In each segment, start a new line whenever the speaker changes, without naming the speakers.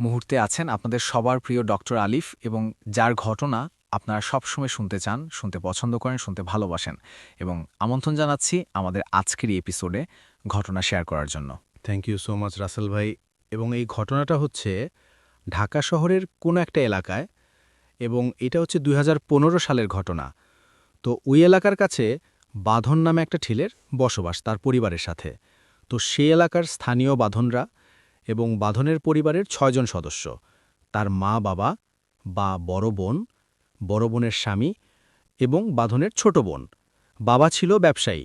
মুহূর্তে আছেন আপনাদের সবার প্রিয় ডক্টর আলিফ এবং যার ঘটনা আপনারা সবসময় শুনতে চান, শুনতে পছন্দ করেন, শুনতে ভালোবাসেন এবং আমন্ত্রণ জানাচ্ছি আমাদের আজকের এই এপিসোডে ঘটনা শেয়ার করার জন্য।
Thank you so much Rasel ভাই। এবং এই ঘটনাটা হচ্ছে ঢাকা শহরের কোনো একটা এলাকায়, এবং এটা হচ্ছে ২০১৫ সালের ঘটনা। তো ওই এলাকার কাছে বাঁধন নামে একটা ছেলের বসবাস তার পরিবারের সাথে। তো সেই এলাকার স্থানীয় বাঁধনরা এবং বাঁধনের পরিবারের ৬ জন সদস্য, তার মা বাবা বা বড় বোন, বড় বোনের স্বামী এবং বাঁধনের ছোট বোন। বাবা ছিল ব্যবসায়ী।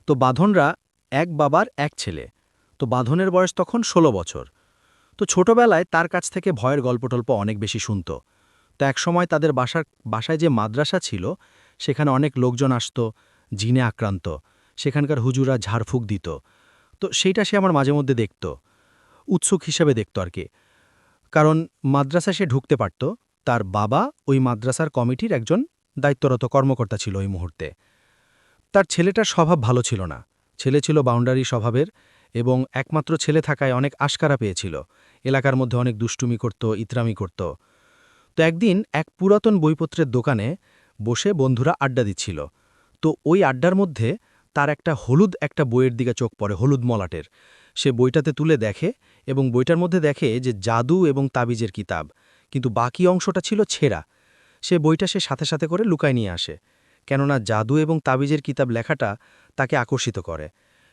তো বাঁধনরা এক বাবার এক ছেলে। তো বাঁধনের বয়স তখন ১৬ বছর। তো ছোটবেলায় তার কাছ থেকে ভয়ের গল্পটল্প অনেক বেশি শুনত। তো একসময় তাদের বাসায় যে মাদ্রাসা ছিল, সেখানে অনেক লোকজন আসত, জিনে আক্রান্ত, সেখানকার হুজুরা ঝাড়ফুঁক দিত। তো সেইটা সে আমার মাঝে মধ্যে দেখত, উৎসুক হিসেবে দেখত আর কি। কারণ মাদ্রাসা সে ঢুকতে পারত, তার বাবা ওই মাদ্রাসার কমিটির একজন দায়িত্বরত কর্মকর্তা ছিল ওই মুহূর্তে। তার ছেলেটার স্বভাব ভালো ছিল না, ছেলে ছিল বাউন্ডারি স্বভাবের এবং একমাত্র ছেলে থাকায় অনেক আশকারা পেয়েছিল, এলাকার মধ্যে অনেক দুষ্টুমি করত, ইতরামি করত। তো একদিন এক পুরাতন বইপত্রের দোকানে বসে বন্ধুরা আড্ডা দিচ্ছিল। তো ওই আড্ডার মধ্যে তার একটা বইয়ের দিকে চোখ পড়ে, হলুদ মলাটের। সে বইটাতে তুলে দেখে এবং বইটার মধ্যে দেখে যে জাদু এবং তাবিজের কিতাব, কিন্তু বাকি অংশটা ছিল ছেঁড়া। সে বইটা সাথে সাথে করে লুকায় নিয়ে আসে, কেননা জাদু এবং তাবিজের কিতাব লেখাটা তাকে আকর্ষিত করে।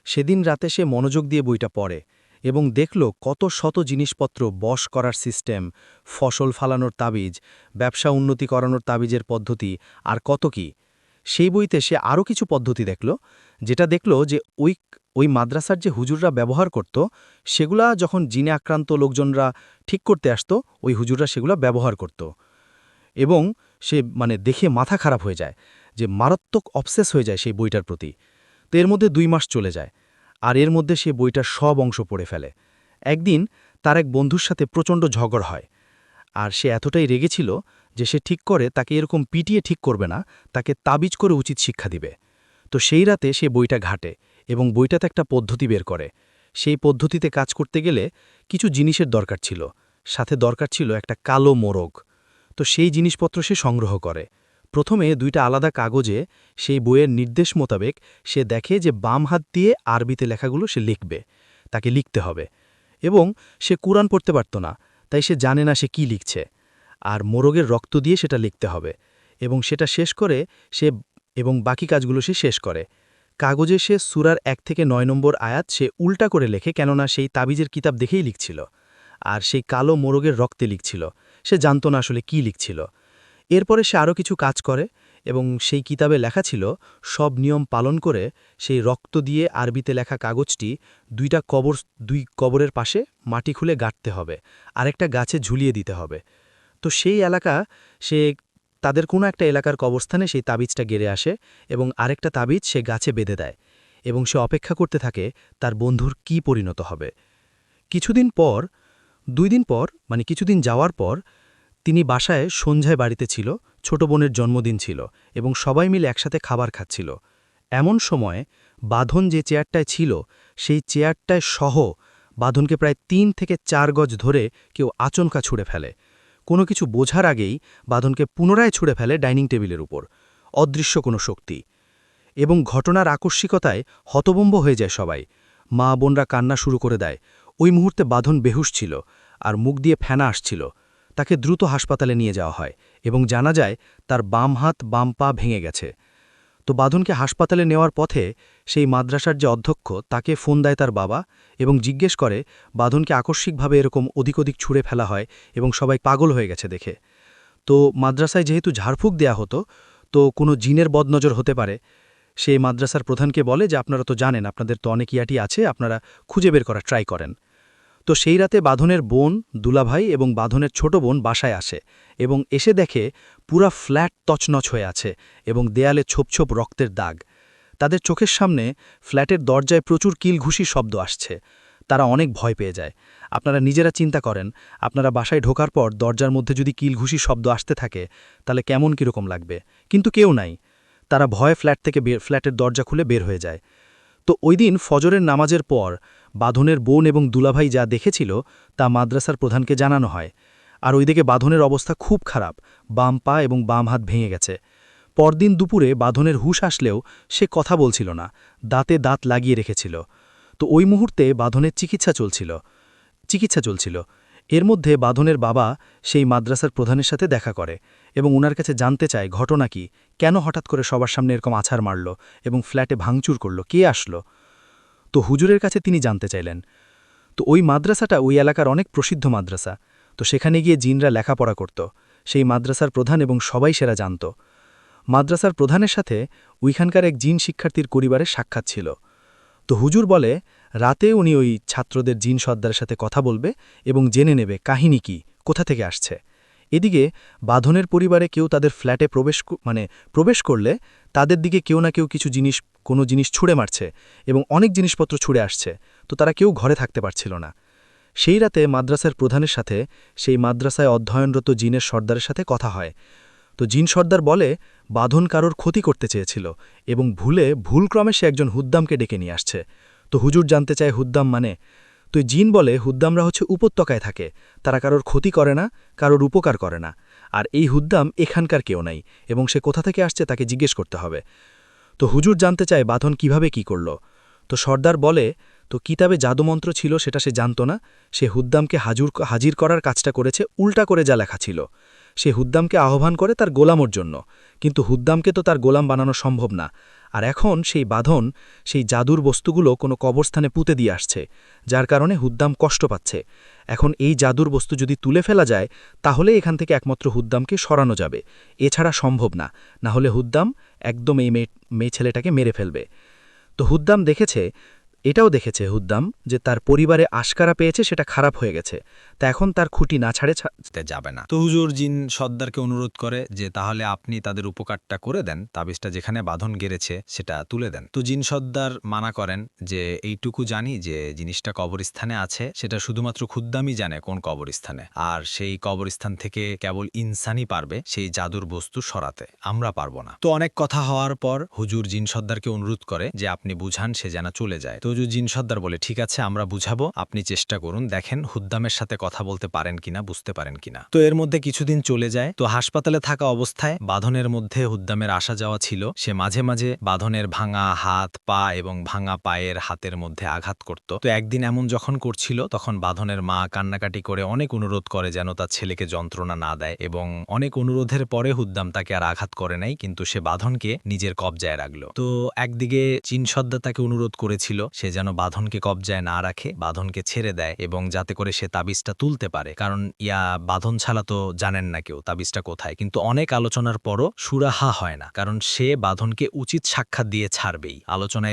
সেদিন রাতে সে মনোযোগ দিয়ে বইটা পড়ে এবং দেখল কত শত জিনিসপত্র, বশ করার সিস্টেম, ফসল ফালানোর তাবিজ, ব্যবসা উন্নতি করানোর তাবিজের পদ্ধতি, আর কত কি। সেই বইতে সে আরও কিছু পদ্ধতি দেখল, যেটা দেখল যে ওই মাদ্রাসার যে হুজুররা ব্যবহার করত, সেগুলা যখন জিনে আক্রান্ত লোকজনরা ঠিক করতে আসত, ওই হুজুররা সেগুলা ব্যবহার করত। এবং সে দেখে মাথা খারাপ হয়ে যায়, যে মারাত্মক অবসেস হয়ে যায় সেই বইটার প্রতি। তো এর মধ্যে ২ মাস চলে যায়, আর এর মধ্যে সে বইটার সব অংশ পড়ে ফেলে। একদিন তার এক বন্ধুর সাথে প্রচণ্ড ঝগড় হয়, আর সে এতটাই রেগেছিল যে সে ঠিক করে তাকে এরকম পিটিয়ে ঠিক করবে না, তাকে তাবিজ করে উচিত শিক্ষা দিবে। তো সেই রাতে সে বইটা ঘাটে এবং বইটাতে একটা পদ্ধতি বের করে। সেই পদ্ধতিতে কাজ করতে গেলে কিছু জিনিসের দরকার ছিল, সাথে দরকার ছিল একটা কালো মোরগ। তো সেই জিনিসপত্র সে সংগ্রহ করে। প্রথমে ২টা আলাদা কাগজে সেই বইয়ের নির্দেশ মোতাবেক সে দেখে যে বাম হাত দিয়ে আরবিতে লেখাগুলো সে লিখবে, তাকে লিখতে হবে। এবং সে কুরআন পড়তে পারত না, তাই সে জানে না সে কি লিখছে। আর মোরগের রক্ত দিয়ে সেটা লিখতে হবে, এবং সেটা শেষ করে সে এবং বাকি কাজগুলো সে শেষ করে। কাগজে সে সূরার ১ থেকে ৯ নম্বর আয়াত সে উল্টা করে লেখে, কেননা সেই তাবিজের কিতাব দেখেই লিখছিল। আর সেই কালো মোরগের রক্তে লিখছিল, সে জানত না আসলে কি লিখছিল। এরপরে সে আরও কিছু কাজ করে এবং সেই কিতাবে লেখা ছিল, সব নিয়ম পালন করে সেই রক্ত দিয়ে আরবিতে লেখা কাগজটি ২ কবরের পাশে মাটি খুলে গাঁটতে হবে, আরেকটা গাছে ঝুলিয়ে দিতে হবে। তো সেই এলাকা সে তাদের কোনো একটা এলাকার কবরস্থানে সেই তাবিজটা গেড়ে আসে এবং আরেকটা তাবিজ সে গাছে বেঁধে দেয়, এবং সে অপেক্ষা করতে থাকে তার বন্ধুর কি পরিণত হবে। কিছুদিন পর ২ দিন পর কিছুদিন যাওয়ার পর তিনি বাসায় সন্ধ্যায় বাড়িতে ছিল, ছোট বোনের জন্মদিন ছিল এবং সবাই মিলে একসাথে খাবার খাচ্ছিল। এমন সময় বাঁধন যে চেয়ারটায় ছিল, সেই চেয়ারটায় সহ বাঁধনকে প্রায় ৩ থেকে ৪ গজ ধরে কেউ আচমকা ছুঁড়ে ফেলে। কোনো কিছু বোঝার আগেই বাঁধনকে পুনরায় ছুঁড়ে ফেলে ডাইনিং টেবিলের উপর, অদৃশ্য কোনো শক্তি। এবং ঘটনার আকস্মিকতায় হতভম্ব হয়ে যায় সবাই। মা বোনরা কান্না শুরু করে দেয়। ওই মুহূর্তে বাঁধন বেহুশ ছিল আর মুখ দিয়ে ফেনা আসছিল। তাকে দ্রুত হাসপাতালে নিয়ে যাওয়া হয় এবং জানা যায় তার বাম হাত বাম পা ভেঙে গেছে। তো বাঁধনকে হাসপাতালে নেওয়ার পথে সেই মাদ্রাসার যে অধ্যক্ষ, তাকে ফোন দেয় তার বাবা এবং জিজ্ঞেস করে বাঁধনকে আকস্মিকভাবে এরকম ওদিক ছুঁড়ে ফেলা হয় এবং সবাই পাগল হয়ে গেছে দেখে। তো মাদ্রাসায় যেহেতু ঝাড়ফুঁক দেয়া হতো, তো কোনো জিনের বদনজর হতে পারে। সেই মাদ্রাসার প্রধানকে বলে যে আপনারা তো জানেন, আপনাদের তো অনেক ইয়াটি আছে, আপনারা খুঁজে বের করার ট্রাই করেন। তো সেই রাতে বাঁধনের বোন, দুলাভাই এবং বাঁধনের ছোট বোন বাসায় আসে এবং এসে দেখে পুরা ফ্ল্যাট তছনছ হয়ে আছে এবং দেয়ালে ছোপ ছোপ রক্তের দাগ। তাদের চোখের সামনে ফ্ল্যাটের দরজায় প্রচুর কিলঘুষির শব্দ আসছে। তারা অনেক ভয় পেয়ে যায়। আপনারা নিজেরা চিন্তা করেন, আপনারা বাসায় ঢোকার পর দরজার মধ্যে যদি কিলঘুষির শব্দ আসতে থাকে, তাহলে কেমন কীরকম লাগবে। কিন্তু কেউ নাই। তারা ভয়ে ফ্ল্যাটের দরজা খুলে বের হয়ে যায়। তো ওই দিন ফজরের নামাজের পর বাঁধনের বোন এবং দুলাভাই যা দেখেছিল তা মাদ্রাসার প্রধানকে জানানো হয়। আর ওইদিকে বাঁধনের অবস্থা খুব খারাপ, বাম পা এবং বাম হাত ভেঙে গেছে। পরদিন দুপুরে বাঁধনের হুঁশ আসলেও সে কথা বলছিল না, দাঁতে দাঁত লাগিয়ে রেখেছিল। তো ওই মুহূর্তে বাঁধনের চিকিৎসা চলছিল। এর মধ্যে বাঁধনের বাবা সেই মাদ্রাসার প্রধানের সাথে দেখা করে এবং উনার কাছে জানতে চায় ঘটনা কি, কেন হঠাৎ করে সবার সামনে এরকম আছাড় মারল এবং ফ্ল্যাটে ভাঙচুর করল, কে আসলো। তো হুজুরের কাছে তিনি জানতে চাইলেন। তো ওই মাদ্রাসাটা ওই এলাকার অনেক প্রসিদ্ধ মাদ্রাসা। তো সেখানে গিয়ে জিনরা লেখাপড়া করত। সেই মাদ্রাসার প্রধান এবং সবাই সেরা জানত। মাদ্রাসার প্রধানের সাথে ওইখানকার এক জিন শিক্ষার্থীর পরিবারের সাক্ষাৎ ছিল। তো হুজুর বলে রাতে উনি ওই ছাত্রদের জিন সর্দারের সাথে কথা বলবে এবং জেনে নেবে কাহিনী কি, কোথা থেকে আসছে। এদিকে বাঁধনের পরিবারে কেউ তাদের ফ্ল্যাটে প্রবেশ করলে তাদের দিকে কেউ না কেউ কোনো জিনিস ছুঁড়ে মারছে এবং অনেক জিনিসপত্র ছুঁড়ে আসছে। তো তারা কেউ ঘরে থাকতে পারছিল না। সেই রাতে মাদ্রাসার প্রধানের সাথে সেই মাদ্রাসায় অধ্যয়নরত জিনের সর্দারের সাথে কথা হয়। তো জিন সর্দার বলে বাঁধন কারোর ক্ষতি করতে চেয়েছিল এবং ভুলক্রমে সে একজন হুদ্দামকে ডেকে নিয়ে আসছে। তো হুজুর জানতে চায় হুদ্দাম মানে। তো জিন বলে হুদ্দামরা হচ্ছে উপত্যকায় থাকে, তারা কারোর ক্ষতি করে না, কারোর উপকার করে না। আর এই হুদ্দাম এখানকার কেউ নাই এবং সে কোথা থেকে আসছে তাকে জিজ্ঞেস করতে হবে। তো হুজুর জানতে চায় বাঁধন কিভাবে কি করল। তো সর্দার বলে তো কিতাবে জাদুমন্ত্র ছিল সেটা সে জানত না, সে হুদ্দামকে হাজির করার কাজটা করেছে উল্টা করে যা লেখা ছিল। সে হুদ্দামকে আহ্বান করে তার গোলামর জন্য, কিন্তু হুদ্দামকে তো তার গোলাম বানানো সম্ভব না। আর এখন সেই বাঁধন সেই জাদুর বস্তুগুলো কোনো কবরস্থানে পুঁতে দিয়ে আসছে, যার কারণে হুদ্দাম কষ্ট পাচ্ছে। এখন এই জাদুর বস্তু যদি তুলে ফেলা যায় তাহলে এখান থেকে একমাত্র হুদ্দামকে সরানো যাবে, এছাড়া সম্ভব না। না হলে হুদ্দাম একদম এই মেয়ে ছেলেটাকে মেরে ফেলবে। তো হুদ্দাম এটাও দেখেছে হুদ্দাম যে তার পরিবারে আশকারা পেয়েছে, সেটা খারাপ হয়ে গেছে। তা এখন তার খুঁটি না ছাড়তে
যাবে না। তো হুজুর জিন সর্দারকে অনুরোধ করে যে তাহলে আপনি তাদের উপকারটা করে দেন, তাবিজটা যেখানে বাঁধন গেড়েছে সেটা তুলে দেন। তো জিন সর্দার মানা করেন যে এইটুকু জানি যে জিনিসটা কবরস্থানে আছে, সেটা শুধুমাত্র খুদ্দামই জানে কোন কবরস্থানে, আর সেই কবরস্থান থেকে কেবল ইনসানই পারবে সেই জাদুর বস্তু সরাতে, আমরা পারবো না। তো অনেক কথা হওয়ার পর হুজুর জিন সর্দারকে অনুরোধ করে যে আপনি বুঝান, সে যেন চলে যায়। তো হুজুর জিন সর্দার বলে ঠিক আছে আমরা বুঝাবো, আপনি চেষ্টা করুন, দেখেন হুদ্দামের সাথে কথা বলতে পারেন কিনা, বুঝতে পারেন কিনা। তো এর মধ্যে কিছুদিন চলে যায়। তো হাসপাতালে থাকা অবস্থায় বাঁধনের মধ্যে হুদ্দামের আসা যাওয়া ছিল। সে মাঝে মাঝে বাঁধনের ভাঙা হাত পা এবং ভাঙা পায়ের হাতের মধ্যে আঘাত করত। তো একদিন এমন যখন করছিল তখন বাঁধনের মা কান্নাকাটি করে অনেক অনুরোধ করে যেন তার ছেলেকে যন্ত্রণা না দেয়, এবং অনেক অনুরোধের পরে হুদ্দাম তাকে আর আঘাত করে নাই, কিন্তু সে বাঁধনকে নিজের কবজায় রাখলো। তো একদিকে চীন সর্দার তাকে অনুরোধ করেছিল সে যেন বাঁধনকে কবজায় না রাখে, বাঁধনকে ছেড়ে দেয় এবং যাতে করে সে তাবিজটা তুলতে পারে, কারণ বাঁধন ছাড়া তো জানেন না কেউ তাবিজটা কোথায়। কিন্তু অনেক আলোচনার পরও সুরাহা হয় না, কারণ সে বাঁধনকে উচিত সাক্ষাৎ দিয়ে ছাড়বেই।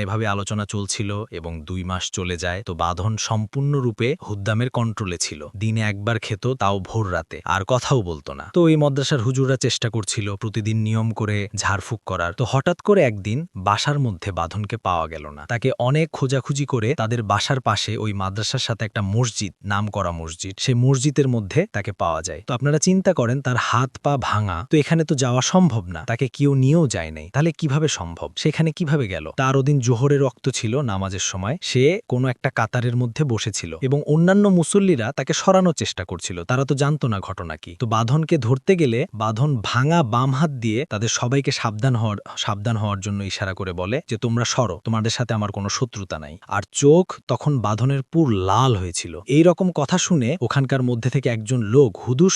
এভাবে আলোচনা চলছিল এবং 2 মাস চলে যায়। তো বাঁধন সম্পূর্ণরূপে হুদ্দামের কন্ট্রোলে ছিল। দিনে একবার খেত, তাও ভোর রাতে, আর কথাও বলতো না। তো এই মাদ্রাসার হুজুররা চেষ্টা করছিল প্রতিদিন নিয়ম করে ঝাড়ফুঁক করার। তো হঠাৎ করে একদিন বাসার মধ্যে বাঁধনকে পাওয়া গেল না। তাকে অনেক খোঁজাখুঁজি করে তাদের বাসার পাশে ওই মাদ্রাসার সাথে একটা মসজিদ, নাম করা মসজিদ, সেই মসজিদের মধ্যে তাকে পাওয়া যায়। তো আপনারা চিন্তা করেন তার হাত পা ভাঙা, তো এখানে তো যাওয়া সম্ভব না, তাকে কেউ নিয়েও যায় নাই, তাহলে কিভাবে সম্ভব, সেখানে কিভাবে গেল? তার ওদিন জোহরের রক্ত ছিল, নামাজের সময় সে কোনো একটা কাতারের মধ্যে বসেছিল এবং অন্যান্য মুসল্লিরা তাকে সরানোর চেষ্টা করছিল, তারা তো জানতো না ঘটনা কি। তো বাঁধনকে ধরতে গেলে বাঁধন ভাঙা বাম হাত দিয়ে তাদের সবাইকে সাবধান হওয়ার জন্য ইশারা করে বলে যে তোমরা সরো, তোমাদের সাথে আমার কোনো শত্রুতা নাই। আর চোখ তখন বাঁধনের পুর লাল হয়েছিল। এই রকম কথা শুনে ওখানকার মধ্যে থেকে একজন লোক হুদুস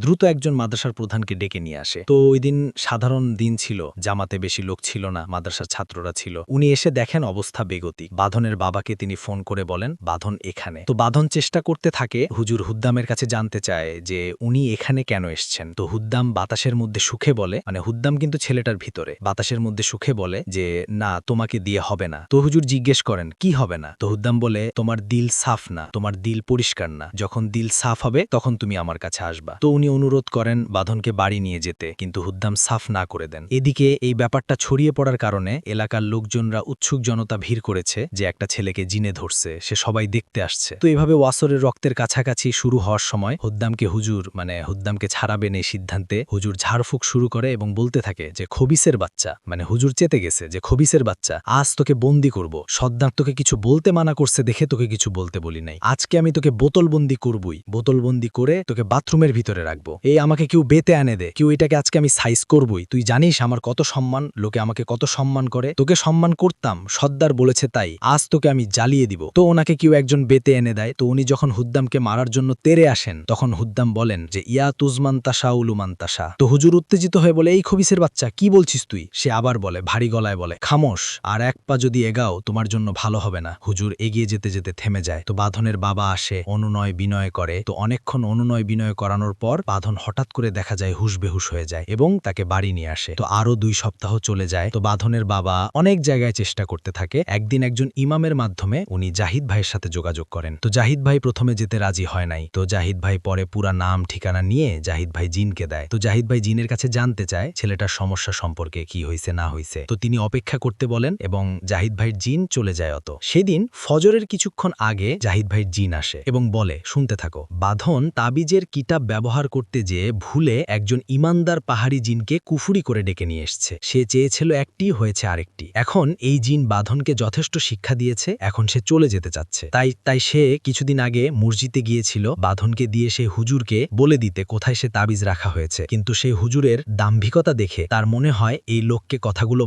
দ্রুত একজন মাদ্রাসার প্রধানকে ডেকে নিয়ে আসে। তো ওই দিন সাধারণ দিন ছিল, জামাতে বেশি লোক ছিল না, মাদ্রাসার ছাত্ররা ছিল। উনি এসে দেখেন অবস্থা বেগতিক। বাঁধনের বাবাকে তিনি ফোন করে বলেন বাঁধন এখানে। তো বাঁধন চেষ্টা করতে থাকে হুজুর হুদ্দামের কাছে জানতে চায় যে উনি এখানে কেন এসছেন। তো হুদ্দাম বাতাসের মধ্যে সুখে বলে, হুদ্দাম কিন্তু ছেলেটার ভিতরে বাতাসের মধ্যে সুখে বলে যে না, তোমাকে দিয়ে হবে না। তো হুজুর জিজ্ঞেস করেন কি হবে না? তো হুদ্দাম বলে, তোমার দিল সাফ না, তোমার দিল পরিষ্কার না, যখন দিল সাফ হবে তখন তুমি আমার কাছে আসবা। তো উনি অনুরোধ করেন বাঁধনকে বাড়ি নিয়ে যেতে, কিন্তু হুদ্দাম সাফ না করে দেন। এদিকে এই ব্যাপারটা ছড়িয়ে পড়ার কারণে এলাকার লোকজনরা উৎসুক জনতা ভিড় করেছে যে একটা ছেলেকে জিনে ধরছে, সে সবাই দেখতে আসছে। তো এইভাবে ওয়াসরের রক্তের কাছাকাছি শুরু হওয়ার সময় হুদ্দামকে ছাড়াবেন এই সিদ্ধান্তে হুজুর ঝাড়ফুঁক শুরু করে এবং বলতে থাকে যে খবিসের বাচ্চা, মানে হুজুর চেতে গেছে যে খবিসের বাচ্চা, আজ তোকে বন্দি করব। সদ্দাম তোকে কিছু বলতে মানা করছে দেখে তোকে কিছু বলতে বলি নাই। আজকে আমি তোকে বোতলবন্দি করবই, বোতলবন্দি করে তোকে বাথরুমের ভিতরে রাখবো। এই আমাকে কেউ বেতে আনে দে, কেউ এটাকে আজকে আমি সাইজ করবই। তুই জানিস আমার কত সম্মান, লোকে আমাকে কত সম্মান করে, তোকে সম্মান করতাম, সর্দার বলেছে তাই, আজ তোকে আমি জ্বালিয়ে দিব। তো ওনাকে কেউ একজন বেতে এনে দেয়। তো উনি যখন হুদ্দামকে মারার জন্য তেরে আসেন তখন হুদ্দাম বলেন যে ইয়া তুজমান তাসা উলুমান তাসা। তো হুজুর উত্তেজিত হয়ে বলে, এই খবিসের বাচ্চা কি বলছিস তুই? সে আবার বলে, ভারী গলায় বলে, খামোশ, আর এক পা যদি এগাও তোমার জন্য ভালো হবে না। হুজুর এগিয়ে যেতে যেতে থেমে যায়। তো বাঁধনের বাবা আসে, অনুনয় বিনয় করে। তো অনেকক্ষণ অনুনয় বিনয় করানোর পর বাঁধন হঠাৎ করে দেখা যায় হুশ বেহুশ হয়ে যায় এবং তাকে বাড়ি নিয়ে আসে। তো আরো 2 সপ্তাহ চলে যায়। তো বাঁধনের বাবা অনেক জায়গায় চেষ্টা করতে থাকে। একদিন একজন ইমামের মাধ্যমে উনি জাহিদ ভাইয়ের সাথে যোগাযোগ করেন। তো জাহিদ ভাই প্রথমে যেতে রাজি হয় নাই। তো জাহিদ ভাই পরে পুরা নাম ঠিকানা নিয়ে জাহিদ ভাই জিনকে দেয়। তো জাহিদ ভাই জিনের কাছে জানতে চায় ছেলেটার সমস্যা সম্পর্কে, কি হয়েছে না হয়েছে। তো তিনি অপেক্ষা করতে বলেন এবং জাহিদ ভাইয়ের জিন চলে যায়। অত সেদিন ফজরের কিছুক্ষণ আগে জাহিদ ভাইয়ের জিন আসে এবং বলে, শুনতে থাকো, বাঁধন তাবিজের কিতাব ব্যবহার করতে যেয়ে ভুলে একজন ইমানদার পাহাড়ি জিনকে কুফুরি করে ডেকে নিয়ে এসছে। সে চেয়েছিল একটি, হয়েছে আরেকটি। এখন এই জিন বাঁধনকে যথেষ্ট শিক্ষা দিয়েছে, এখন সে চলে যেতে চাচ্ছে। তাই সে কিছুদিন আগে মসজিদে গিয়েছিল বাঁধনকে দিয়ে সে হুজুরকে বলে দিতে কোথায় সে তাবিজ রাখা হয়েছে। কিন্তু সেই হুজুরের দাম্ভিকতা দেখে তার মনে হয় এই লোককে কথাগুলো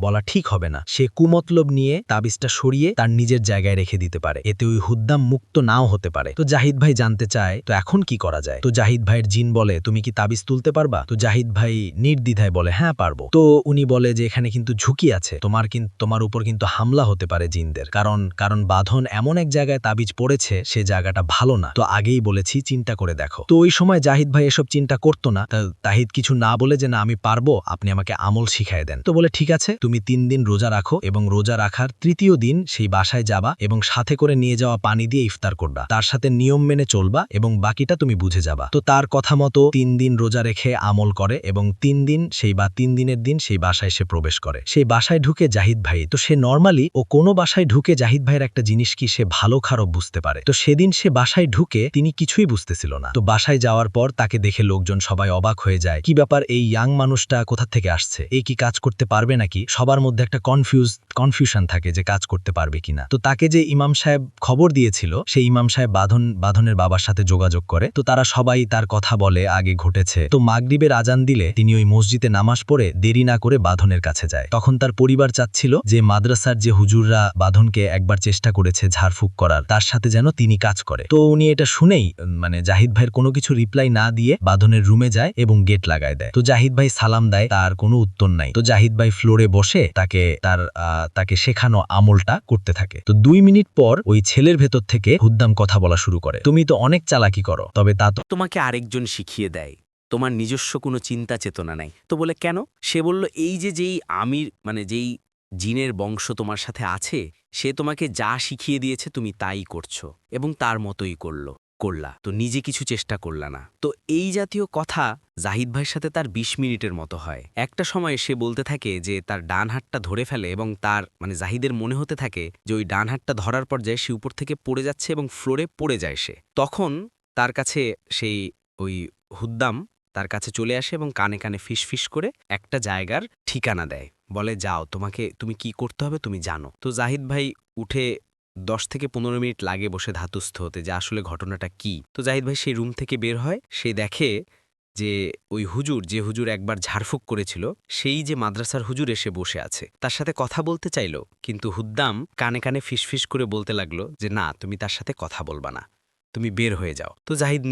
বলা ঠিক হবে না। সে কুমতলব নিয়ে তাবিজটা সরিয়ে তার নিজের জায়গায় রেখে দিতে পারে, এতে ওই হুদ্দাম মুক্ত নাও হতে পারে। তো জাহিদ ভাই জানতে চায় তো এখন কি করা যায়। তো জাহিদ ভাইয়ের জিন বলে, তুমি কি তাবিজ তুলতে পারবা? তো জাহিদ ভাই নির্দ্বিধায় বলে, হ্যাঁ পারবো। তো উনি বলে যে এখানে কিন্তু ঝুঁকি আছে, তোমার উপর কিন্তু হামলা হতে পারে জিনদের, কারণ বাঁধন এমন এক জায়গায় তাবিজ পড়েছে সে জায়গাটা ভালো না। তো আগেই বলেছি চিন্তা করে দেখো। তো ওই সময় জাহিদ ভাই এসব চিন্তা করতো না। তাহিদ কিছু না বলে যে না আমি পারবো, আপনি আমাকে আমল শিখায় দেন। তো বলে ঠিক আছে, তুমি 3 দিন রোজা রাখো এবং রোজা রাখার 3য় দিন সেই বাসায় যাবা এবং সাথে করে নিয়ে যাওয়া পানি দিয়ে ইফতার করবা, তার সাথে নিয়ম মেনে চলবা এবং বাকিটা তুমি বুঝে যাবা। তো তার কথা মতো 3 দিন রোজা রেখে আমল করে এবং 3 দিনের দিন সেই বাসায় সে প্রবেশ করে। সেই বাসায় ঢুকে জাহিদ ভাই, তো সে নরমালি ও কোনো বাসায় ঢুকে জাহিদ ভাইয়ের একটা জিনিস কি সে ভালো খারাপ বুঝতে পারে। তো সেদিন সে বাসায় ঢুকে তিনি কিছুই বুঝতেছিল না। তো বাসায় যাওয়ার পর তাকে দেখে লোকজন সবাই অবাক হয়ে যায়, কি ব্যাপার, এই ইয়াং মানুষটা কোথা থেকে আসছে, এই কি কাজ করতে পারবে নাকি? সবার মধ্যে একটা কনফিউশন থাকে যে কাজ করতে পারবে কিনা। তো তাকে যে ইমাম সাহেব খবর দিয়েছিল সেই ইমাম সাহেব বাঁধনের বাবার সাথে যোগাযোগ করে। তো তারা সবাই তার কথা বলে আগে ঘটেছে। তো মাগরিবের আজান দিলে তিনি ওই মসজিদে নামাজ পড়ে দেরি না করে বাঁধনের কাছে যায়। তখন তার পরিবার চাচ্ছিল যে মাদ্রাসার যে হুজুররা বাঁধনকে একবার চেষ্টা করেছে ঝাড়ফুঁক করার, তার সাথে যেন তিনি কাজ করে। তো উনি এটা শুনেই মানে জাহিদ ভাইয়ের কোনো কিছু রিপ্লাই না দিয়ে বাঁধনের রুমে যায় এবং গেট লাগায় দেয়। তো জাহিদ ভাই সালাম দেয়, তার কোনো উত্তর নাই। তো জাহিদ ভাই ফ্লোরে বসে তাকে শেখানো আমলটা করতে থাকে। তো 2 মিনিট পর ওই ছেলের ভেতর থেকে হুদ্দাম কথা বলা শুরু করে, তুমি তো অনেক চালাকি করো, তবে তা তো
তোমাকে আরেকজন শিখিয়ে দেয়, তোমার নিজস্ব কোনো চিন্তা চেতনা নাই। তো বলে কেন? সে বলল এই যেই আমির মানে যেই জিনের বংশ তোমার সাথে আছে সে তোমাকে যা শিখিয়ে দিয়েছে তুমি তাই করছো এবং তার মতোই করলা, তো নিজে কিছু চেষ্টা করলা না। তো এই জাতীয় কথা জাহিদ ভাইয়ের সাথে তার 20 মিনিটের মতো হয়। একটা সময় সে বলতে থাকে যে তার ডান হাতটা ধরে ফেলে এবং তার জাহিদের মনে হতে থাকে যে ওই ডান হাতটা ধরার পর যায় সে উপর থেকে পড়ে যাচ্ছে এবং ফ্লোরে পড়ে যায় সে। তখন তার কাছে সেই ওই হুদ্দাম তার কাছে চলে আসে এবং কানে কানে ফিস করে একটা জায়গার ঠিকানা দেয়, বলে যাও, তুমি কি করতে হবে তুমি জানো। তো জাহিদ ভাই উঠে 10 থেকে 15 মিনিট লাগে বসে ধাতুস্থ হতে যে আসলে ঘটনাটা কি। তো জাহিদ ভাই সেই রুম থেকে বের হয়, সে দেখে যে ওই হুজুর একবার ঝাড়ফুঁক করেছিল সেই যে মাদ্রাসার হুজুর এসে বসে আছে, তার সাথে কথা বলতে চাইল, কিন্তু হুদ্দাম কানে কানে ফিস করে বলতে লাগলো যে না, তুমি তার সাথে কথা বলবা না, তুমি বের হয়ে যাও। তো জাহিদ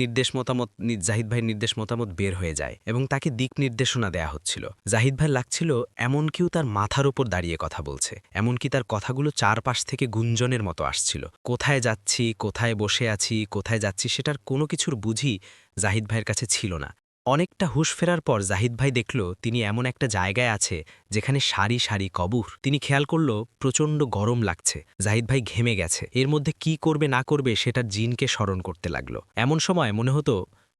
ভাইয়ের নির্দেশ মতামত বের হয়ে যায় এবং তাকে দিক নির্দেশনা দেয়া হচ্ছিল। জাহিদ ভাই লাগছিল এমন কেউ তার মাথার উপর দাঁড়িয়ে কথা বলছে, এমনকি তার কথাগুলো চারপাশ থেকে গুঞ্জনের মতো আসছিল। কোথায় যাচ্ছি, কোথায় বসে আছি, কোথায় যাচ্ছি সেটার কোনো কিছুর বুঝি জাহিদ ভাইয়ের কাছে ছিল না।
অনেকটা হুঁশ ফেরার পর জাহিদ ভাই দেখল তিনি এমন একটা জায়গায় আছে যেখানে সারি সারি কবর। তিনি খেয়াল করল প্রচণ্ড গরম লাগছে, জাহিদ ভাই ঘেমে গেছে। এর মধ্যে কি করবে না করবে সেটার জিনকে স্মরণ করতে লাগলো। এমন সময় মনে হতো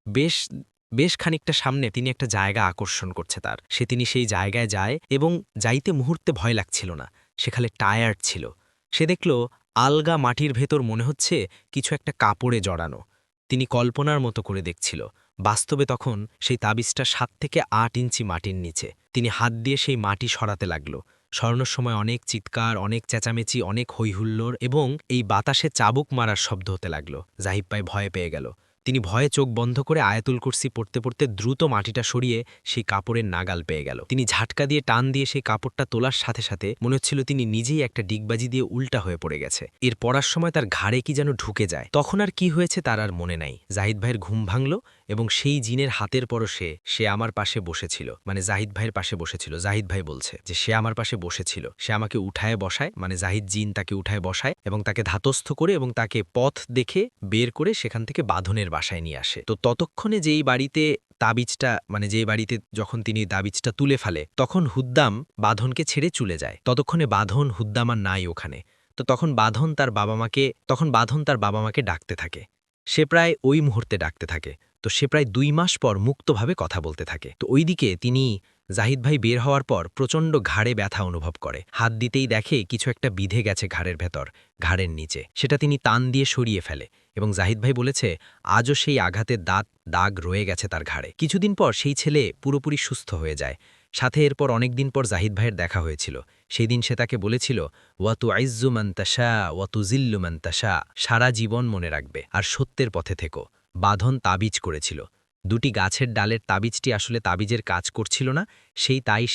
বেশ বেশ খানিকটা সামনে তিনি একটা জায়গা আকর্ষণ করছে তার। তিনি সেই জায়গায় যায় এবং যাইতে মুহূর্তে ভয় লাগছিল না, সেখানে টায়ার্ড ছিল। সে দেখল আলগা মাটির ভেতর মনে হচ্ছে কিছু একটা কাপড়ে জড়ানো। তিনি কল্পনার মতো করে দেখছিল, বাস্তবে তখন সেই তাবিজটা 7 থেকে 8 ইঞ্চি মাটির নিচে। তিনি হাত দিয়ে সেই মাটি সরাতে লাগল। সরানোর সময় অনেক চিৎকার, অনেক চেঁচামেচি, অনেক হৈহুল্লোড় এবং এই বাতাসে চাবুক মারার শব্দ হতে লাগল। জাহিদ ভাই ভয় পেয়ে গেল। তিনি ভয়ে চোখ বন্ধ করে আয়াতুল কুরসি পড়তে পড়তে দ্রুত মাটিটা সরিয়ে সেই কাপড়ের নাগাল পেয়ে গেল। তিনি ঝাটকা দিয়ে টান দিয়ে সেই কাপড়টা তোলার সাথে সাথে মনে হচ্ছিল তিনি নিজেই একটা ডিগবাজি দিয়ে উল্টা হয়ে পড়ে গেছে। এর পড়ার সময় তার ঘাড়ে কি যেন ঢুকে যায়। তখন আর কি হয়েছে তার আর মনে নাই। জাহিদ ভাইয়ের ঘুম ভাঙল এবং সেই জিনের হাতের পরশে সে আমার পাশে বসেছিল, মানে জাহিদ ভাইয়ের পাশে বসেছিল। জাহিদ ভাই বলছে যে সে আমার পাশে বসেছিল, সে আমাকে উঠায় বসায়, মানে জাহিদ জিন তাকে উঠায় বসায় এবং তাকে ধাতস্থ করে এবং তাকে পথ দেখে বের করে সেখান থেকে বাঁধনের বাসায় নিয়ে আসে। তো ততক্ষণে যেই বাড়িতে তাবিজটা, মানে যেই বাড়িতে যখন তিনি তাবিজটা তুলে ফেলে, তখন হুদ্দাম বাঁধনকে ছেড়ে চলে যায়। ততক্ষণে বাঁধন হুদ্দাম আর নাই ওখানে। তো তখন বাঁধন তার বাবা মাকে ডাকতে থাকে। সে প্রায় ওই মুহূর্তে ডাকতে থাকে। তো সে প্রায় 2 মাস পর মুক্তভাবে কথা বলতে থাকে। তো ওইদিকে তিনি জাহিদ ভাই বের হওয়ার পর প্রচণ্ড ঘাড়ে ব্যথা অনুভব করে। হাত দিতেই দেখে কিছু একটা বিধে গেছে ঘাড়ের ভেতর, ঘাড়ের নিচে। সেটা তিনি টান দিয়ে সরিয়ে ফেলে এবং জাহিদ ভাই বলেছে আজও সেই আঘাতের দাগ রয়ে গেছে তার ঘাড়ে। কিছুদিন পর সেই ছেলে পুরোপুরি সুস্থ হয়ে যায়। সাথে এরপর অনেকদিন পর জাহিদ ভাইয়ের দেখা হয়েছিল। সেই দিন সে তাকে বলেছিল, ওয়াতু আইজ্জু মান তাশা ওয়াতু জিল্লু মান তাশা, সারা জীবন মনে রাখবে আর সত্যের পথে থেকো। বাঁধন তাবিজ করেছিল। 2টি গাছের ডালের তাবিজটি আসলে তাবিজের কাজ করছিল না, তাই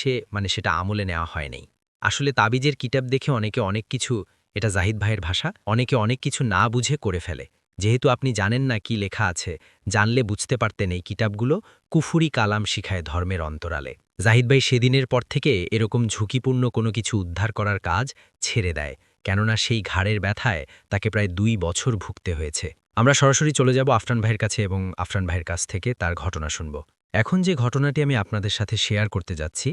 সেটা আমলে নেওয়া হয়নি। আসলে তাবিজের কিতাব দেখে অনেকে অনেক কিছু, এটা জাহিদ ভাইয়ের ভাষা, অনেকে অনেক কিছু না বুঝে করে ফেলে। যেহেতু আপনি জানেন না কি লেখা আছে, জানলে বুঝতে পারতেন এই কিতাবগুলো কুফুরি কালাম শিখায় ধর্মের অন্তরালে। জাহিদ ভাই সেদিনের পর থেকে এরকম ঝুঁকিপূর্ণ কোনো কিছু উদ্ধার করার কাজ ছেড়ে দেয়, কেননা সেই ঘাড়ের ব্যথায় তাকে প্রায় 2 বছর ভুগতে হয়েছে। আমরা সরাসরি চলে যাব আফরান ভাইয়ের কাছে এবং আফরান ভাইয়ের কাছ থেকে তার ঘটনা শুনব। এখন যে ঘটনাটি আমি আপনাদের সাথে শেয়ার করতে যাচ্ছি,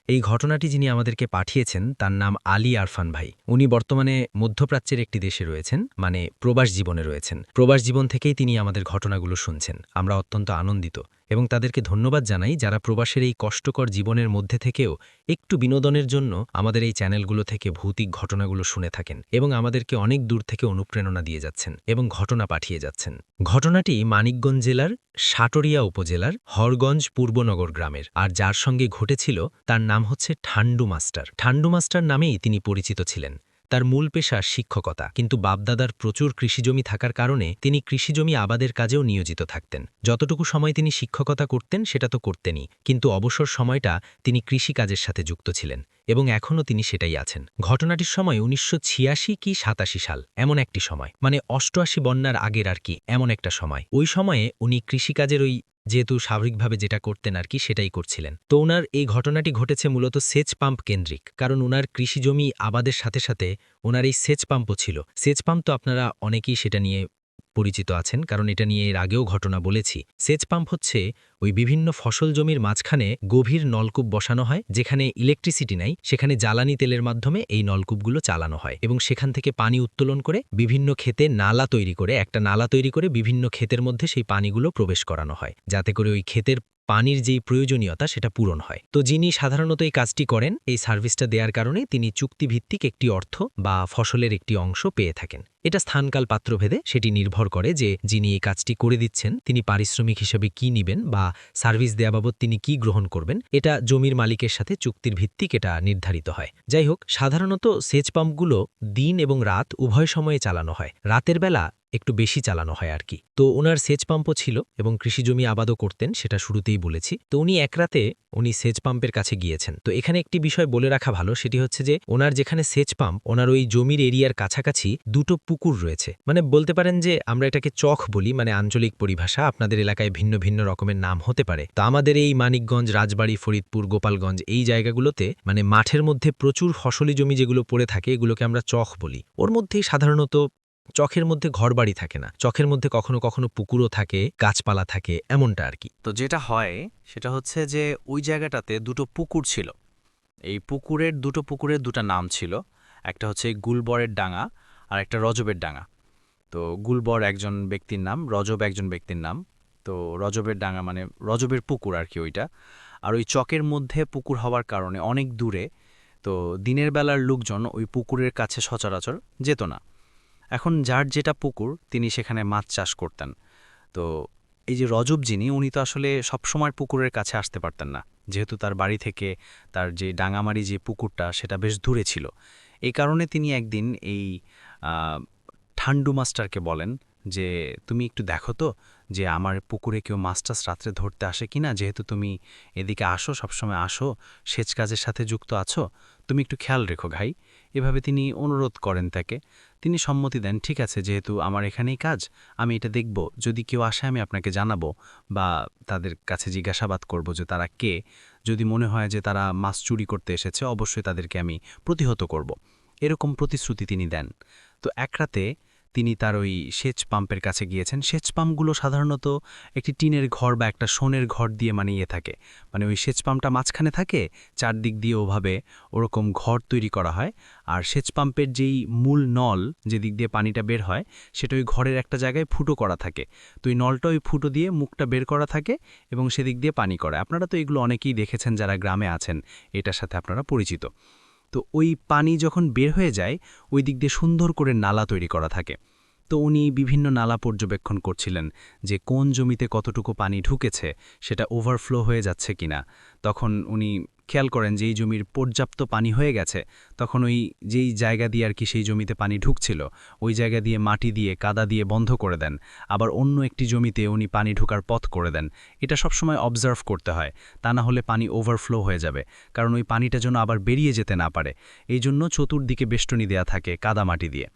এই ঘটনাটি যিনি আমাদেরকে পাঠিয়েছেন তার নাম আলী আরফান ভাই। উনি বর্তমানে মধ্যপ্রাচ্যের একটি দেশে রয়েছেন, মানে প্রবাস জীবনে রয়েছেন। প্রবাস জীবন থেকেই তিনি আমাদের ঘটনাগুলো শুনছেন। আমরা অত্যন্ত আনন্দিত এবং তাদেরকে ধন্যবাদ জানাই যারা প্রবাসের এই কষ্টকর জীবনের মধ্যে থেকেও একটু বিনোদনের জন্য আমাদের এই চ্যানেলগুলো থেকে ভৌতিক ঘটনাগুলো শুনে থাকেন এবং আমাদেরকে অনেক দূর থেকে অনুপ্রেরণা দিয়ে যাচ্ছেন এবং ঘটনা পাঠিয়ে যাচ্ছেন। ঘটনাটি মানিকগঞ্জ জেলার সাটরিয়া উপজেলার হরগঞ্জ পূর্বনগর গ্রামের, আর যার সঙ্গে ঘটেছিল তার নাম হচ্ছে ঠান্ডু মাস্টার। ঠান্ডু মাস্টার নামেই তিনি পরিচিত ছিলেন। তার মূল পেশা শিক্ষকতা, কিন্তু বাপদাদার প্রচুর কৃষিজমি থাকার কারণে তিনি কৃষিজমি আবাদের কাজেও নিয়োজিত থাকতেন। যতটুকু সময় তিনি শিক্ষকতা করতেন সেটা তো করতেনই, কিন্তু অবসর সময়টা তিনি কৃষিকাজের সাথে যুক্ত ছিলেন এবং এখনও তিনি সেটাই আছেন। ঘটনাটির সময় 1986 কি 87 সাল, এমন একটি সময়, মানে 88 বন্যার আগের আর কি, এমন একটা সময়। ওই সময়ে উনি কৃষিকাজের যেহেতু স্বাভাবিকভাবে যেটা করতেন আর কি সেটাই করছিলেন। তো ওনার এই ঘটনাটি ঘটেছে মূলত সেচ পাম্প কেন্দ্রিক, কারণ ওনার কৃষিজমি আবাদের সাথে সাথে ওনার এই সেচ পাম্পও ছিল। সেচ পাম্প তো আপনারা অনেকেই সেটা নিয়ে পরিচিত আছেন, কারণ এটা নিয়ে এর আগেও ঘটনা বলেছি। সেচ পাম্প হচ্ছে ওই বিভিন্ন ফসল জমির মাঝখানে গভীর নলকূপ বসানো হয়, যেখানে ইলেকট্রিসিটি নাই, সেখানে জ্বালানি তেলের মাধ্যমে এই নলকূপগুলো চালানো হয় এবং সেখান থেকে পানি উত্তোলন করে বিভিন্ন ক্ষেতে নালা তৈরি করে, একটা নালা তৈরি করে বিভিন্ন ক্ষেতের মধ্যে সেই পানিগুলো প্রবেশ করানো হয়, যাতে করে ওই ক্ষেতের পানির যেই প্রয়োজনীয়তা সেটা পূরণ হয়। তো যিনি সাধারণত এই কাজটি করেন, এই সার্ভিসটা দেওয়ার কারণে তিনি চুক্তিভিত্তিক একটি অর্থ বা ফসলের একটি অংশ পেয়ে থাকেন। এটা স্থানকাল পাত্রভেদে সেটি নির্ভর করে যে যিনি এই কাজটি করে দিচ্ছেন তিনি পারিশ্রমিক হিসেবে কি নিবেন বা সার্ভিস দেয়া বাবদ তিনি কি গ্রহণ করবেন, এটা জমির মালিকের সাথে চুক্তির ভিত্তিক এটা নির্ধারিত হয়। যাই হোক, সাধারণত সেচ পাম্পগুলো দিন এবং রাত উভয় সময়ে চালানো হয়। রাতের বেলা একটু বেশি চালানো হয় আর কি। তো ওনার সেচ পাম্পও ছিল এবং কৃষিজমি আবাদও করতেন, সেটা শুরুতেই বলেছি। তো উনি এক রাতে সেচ পাম্পের কাছে গিয়েছেন। তো এখানে একটি বিষয় বলে রাখা ভালো, সেটি হচ্ছে যে ওনার যেখানে সেচ পাম্প, ওনার ওই জমির এরিয়ার কাছাকাছি 2টো পুকুর রয়েছে, মানে বলতে পারেন যে আমরা এটাকে চখ বলি, মানে আঞ্চলিক পরিভাষা, আপনাদের এলাকায় ভিন্ন ভিন্ন রকমের নাম হতে পারে। তো আমাদের এই মানিকগঞ্জ, রাজবাড়ী, ফরিদপুর, গোপালগঞ্জ এই জায়গাগুলোতে মানে মাঠের মধ্যে প্রচুর ফসলি জমি যেগুলো পড়ে থাকে এগুলোকে আমরা চখ বলি। ওর মধ্যেই সাধারণত চখের মধ্যে ঘরবাড়ি থাকে না, চখের মধ্যে কখনো কখনো পুকুরও থাকে, গাছপালা থাকে, এমনটা আর কি।
তো যেটা হয় সেটা হচ্ছে যে ওই জায়গাটাতে দুটো পুকুর ছিল। এই দুটো পুকুরের দুটো নাম ছিল। একটা হচ্ছে গুলবরের ডাঙা আর একটা রজবের ডাঙা। তো গুলবর একজন ব্যক্তির নাম, রজব একজন ব্যক্তির নাম। তো রজবের ডাঙা মানে রজবের পুকুর আর কি ওইটা। আর ওই চকের মধ্যে পুকুর হওয়ার কারণে অনেক দূরে, তো দিনের বেলার লোকজন ওই পুকুরের কাছে সচরাচর যেত না। এখন যার যেটা পুকুর তিনি সেখানে মাছ চাষ করতেন। তো এই যে রজব যিনি, উনি তো আসলে সবসময় পুকুরের কাছে আসতে পারতেন না, যেহেতু তার বাড়ি থেকে তার যে ডাঙামারি যে পুকুরটা সেটা বেশ দূরে ছিল। এই কারণে তিনি একদিন এই ঠান্ডু মাস্টারকে বলেন যে তুমি একটু দেখো তো যে আমার পুকুরে কেউ মাছ টাছ রাত্রে ধরতে আসে কিনা, যেহেতু তুমি এদিকে আসো, সবসময় আসো, সেচ কাজের সাথে যুক্ত আছো, তুমি একটু খেয়াল রেখো ভাই। এভাবে তিনি অনুরোধ করেন তাকে। তিনি সম্মতি দেন, ঠিক আছে, যেহেতু আমার এখানেই কাজ, আমি এটা দেখব, যদি কেউ আসে আমি আপনাকে জানাবো বা তাদের কাছে জিজ্ঞাসাবাদ করব যে তারা কে। যদি মনে হয় যে তারা মাছ চুরি করতে এসেছে, অবশ্যই তাদেরকে আমি প্রতিহত করব। এরকম প্রতিশ্রুতি তিনি দেন। তো এক রাতে তিনি তার ওই সেচ পাম্পের কাছে গিয়েছেন। সেচ পাম্পগুলো সাধারণত একটি টিনের ঘর বা একটা শোনের ঘর দিয়ে ইয়ে থাকে, মানে ওই সেচ পাম্পটা মাঝখানে থাকে, চারদিক দিয়ে ওভাবে ওরকম ঘর তৈরি করা হয়। আর সেচ পাম্পের যেই মূল নল, যেদিক দিয়ে পানিটা বের হয়, সেটা ওই ঘরের একটা জায়গায় ফুটো করা থাকে। তো ওই নলটা ওই ফুটো দিয়ে মুখটা বের করা থাকে এবং সেদিক দিয়ে পানি করে। আপনারা তো এগুলো অনেকেই দেখেছেন যারা গ্রামে আছেন, এটার সাথে আপনারা পরিচিত। তো ওই পানি যখন বের হয়ে যায়, ওই দিক দিয়ে সুন্দর করে নালা তৈরি করা থাকে। তো উনি বিভিন্ন নালা পর্যবেক্ষণ করছিলেন যে কোন জমিতে কতটুকু পানি ঢুকেছে, সেটা ওভারফ্লো হয়ে যাচ্ছে কিনা। তখন উনি খেয়াল করেন যে এই জমির পর্যাপ্ত পানি হয়ে গেছে। তখন ওই যেই জায়গা দিয়ে আর কি সেই জমিতে পানি ঢুকছিল, ওই জায়গা দিয়ে মাটি দিয়ে কাদা দিয়ে বন্ধ করে দেন। আবার অন্য একটি জমিতে উনি পানি ঢোকার পথ করে দেন। এটা সবসময় অবজার্ভ করতে হয়, তা না হলে পানি ওভারফ্লো হয়ে যাবে। কারণ ওই পানিটা যেন আবার বেরিয়ে যেতে না পারে, এই জন্য চতুর্দিকে বেষ্টনী দেয়া থাকে কাদা মাটি দিয়ে।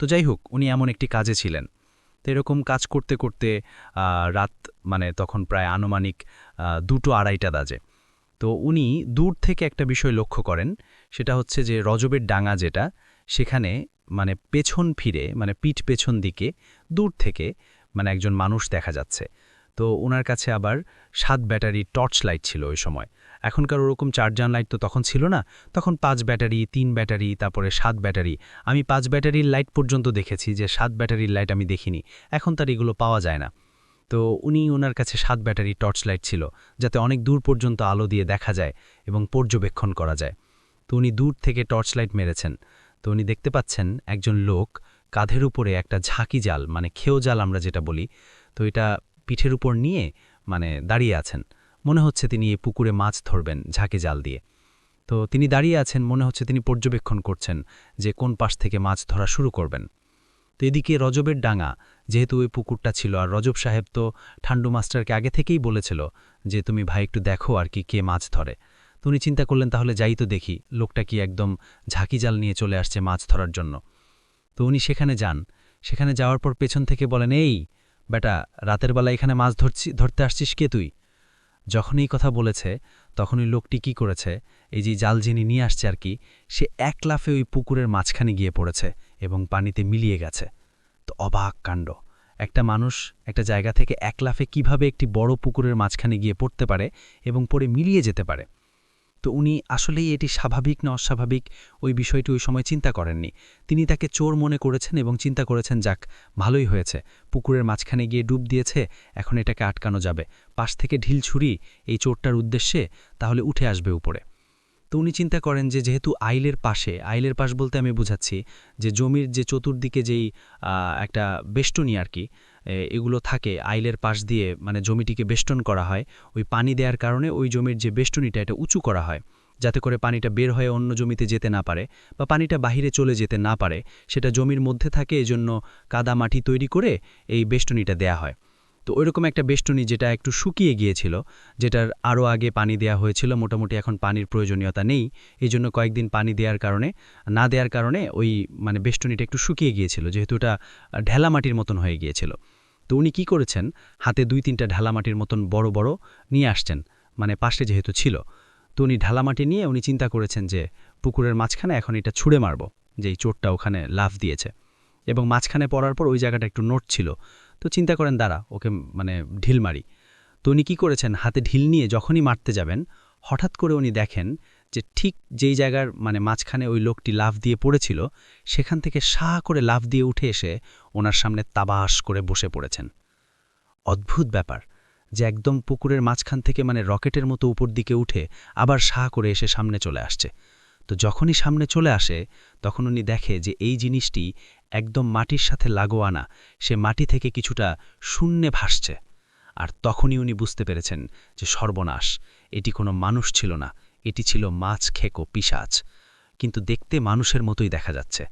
তো যাই হোক, উনি এমন একটি কাজে ছিলেন। তো এরকম কাজ করতে করতে রাত মানে তখন প্রায় আনুমানিক 2-2:30 বাজে। তো উনি দূর থেকে একটা বিষয় লক্ষ্য করেন, সেটা হচ্ছে যে রজবের ডাঙা যেটা, সেখানে মানে পেছন ফিরে, মানে পিঠ পেছন দিকে দূর থেকে মানে একজন মানুষ দেখা যাচ্ছে। তো ওনার কাছে আবার 7 ব্যাটারি টর্চ লাইট ছিল ওই সময়। এখনকার ওরকম চার্জার লাইট তো তখন ছিল না, তখন 5 ব্যাটারি, 3 ব্যাটারি, তারপরে 7 ব্যাটারি। আমি 5 ব্যাটারির লাইট পর্যন্ত দেখেছি, যে 7 ব্যাটারির লাইট আমি দেখিনি। এখন তার এগুলো পাওয়া যায় না। তো উনি ওনার কাছে 7 ব্যাটারি টর্চ লাইট ছিল, যাতে অনেক দূর পর্যন্ত আলো দিয়ে দেখা যায় এবং পর্যবেক্ষণ করা যায়। তো উনি দূর থেকে টর্চ লাইট মেরেছেন। তো উনি দেখতে পাচ্ছেন একজন লোক কাঁধের উপরে একটা ঝাঁকি জাল, মানে খেও জাল আমরা যেটা বলি, তো এটা পিঠের উপর নিয়ে মানে দাঁড়িয়ে আছেন। মনে হচ্ছে তিনি এই পুকুরে মাছ ধরবেন ঝাঁকি জাল দিয়ে। তো তিনি দাঁড়িয়ে আছেন, মনে হচ্ছে তিনি পর্যবেক্ষণ করছেন যে কোন পাশ থেকে মাছ ধরা শুরু করবেন। তো এদিকে রজবের ডাঙা, যেহেতু ওই পুকুরটা ছিল, আর রজব সাহেব তো ঠান্ডু মাস্টারকে আগে থেকেই বলেছিল যে তুমি ভাই একটু দেখো আর কি কে মাছ ধরে। তো উনি চিন্তা করলেন তাহলে যাই তো দেখি, লোকটা কি একদম ঝাঁকি জাল নিয়ে চলে আসছে মাছ ধরার জন্য। তো উনি সেখানে যান। সেখানে যাওয়ার পর পেছন থেকে বলেন, এই বেটা, রাতের বেলা এখানে মাছ ধরতে আসছিস কে তুই? যখন এই কথা বলেছে, তখনই লোকটি কি করেছে, এই যে জাল যিনি নিয়ে আসছে আর কি, সে এক লাফে ওই পুকুরের মাঝখানে গিয়ে পড়েছে এবং পানিতে মিলিয়ে গেছে। তো অবাক কাণ্ড, একটা মানুষ একটা জায়গা থেকে এক লাফে কিভাবে একটি বড় পুকুরের মাঝখানে গিয়ে পড়তে পারে এবং পড়ে মিলিয়ে যেতে পারে। তো উনি আসলেই এটি স্বাভাবিক না অস্বাভাবিক, ওই বিষয়টি ওই সময় চিন্তা করেননি। তিনি তাকে চোর মনে করেছেন এবং চিন্তা করেছেন যাক ভালোই হয়েছে, পুকুরের মাঝখানে গিয়ে ডুব দিয়েছে, এখন এটাকে আটকানো যাবে, পাশ থেকে ঢিল ছুরি এই চোরটার উদ্দেশ্যে, তাহলে উঠে আসবে উপরে। তো উনি চিন্তা করেন যে যেহেতু আইলের পাশ বলতে আমি বুঝাচ্ছি যে জমির যে চতুর্দিকে যেই একটা বেষ্টনী আর কি, এগুলো থাকে আইলের পাশ দিয়ে, মানে জমিটিকে বেষ্টন করা হয়। ওই পানি দেওয়ার কারণে ওই জমির যে বেষ্টনীটা এটা উঁচু করা হয়, যাতে করে পানিটা বের হয়ে অন্য জমিতে যেতে না পারে বা পানিটা বাহিরে চলে যেতে না পারে, সেটা জমির মধ্যে থাকে। এজন্য কাদা মাটি তৈরি করে এই বেষ্টনীটা দেয়া হয়। তো ওইরকম একটা বেষ্টনী যেটা একটু শুকিয়ে গিয়েছিল, যেটার আরও আগে পানি দেয়া হয়েছিল, মোটামুটি এখন পানির প্রয়োজনীয়তা নেই, এই জন্য কয়েকদিন পানি না দেওয়ার কারণে ওই মানে বেষ্টনীটা একটু শুকিয়ে গিয়েছিল, যেহেতু এটা ঢেলা মাটির মতন হয়ে গিয়েছিল। তো উনি কী করেছেন, হাতে 2-3টা ঢেলা মাটির মতন বড় বড় নিয়ে আসছেন, মানে পাশে যেহেতু ছিল। তো উনি ঢেলা মাটি নিয়ে উনি চিন্তা করেছেন যে পুকুরের মাঝখানে এখন এটা ছুঁড়ে মারব, যেই চোরটা ওখানে লাফ দিয়েছে।
এবং মাঝখানে পড়ার পর ওই জায়গাটা একটু নোট ছিল। তো চিন্তা করেন দাঁড়া ওকে মানে ঢিল মারি। তো উনি কী করেছেন, হাতে ঢিল নিয়ে যখনই মারতে যাবেন হঠাৎ করে উনি দেখেন যে ঠিক যেই জায়গার মানে মাঝখানে ওই লোকটি লাফ দিয়ে পড়েছিল সেখান থেকে সাঁ করে লাফ দিয়ে উঠে এসে ওনার সামনে তাবাস করে বসে পড়েছেন। অদ্ভুত ব্যাপার যে একদম পুকুরের মাঝখান থেকে মানে রকেটের মতো উপর দিকে উঠে আবার সাঁ করে এসে সামনে চলে আসছে। তো যখনই সামনে চলে আসে তখন উনি দেখে যে এই জিনিসটি একদম মাটির সাথে লাগোয়া না, সে মাটি থেকে কিছুটা শূন্যে ভাসছে। আর তখনই উনি বুঝতে পেরেছেন যে সর্বনাশ, এটি কোনো মানুষ ছিল না, এটি ছিল মাছ খেকো পিশাচ, কিন্তু দেখতে মানুষের মতোই দেখা যাচ্ছে।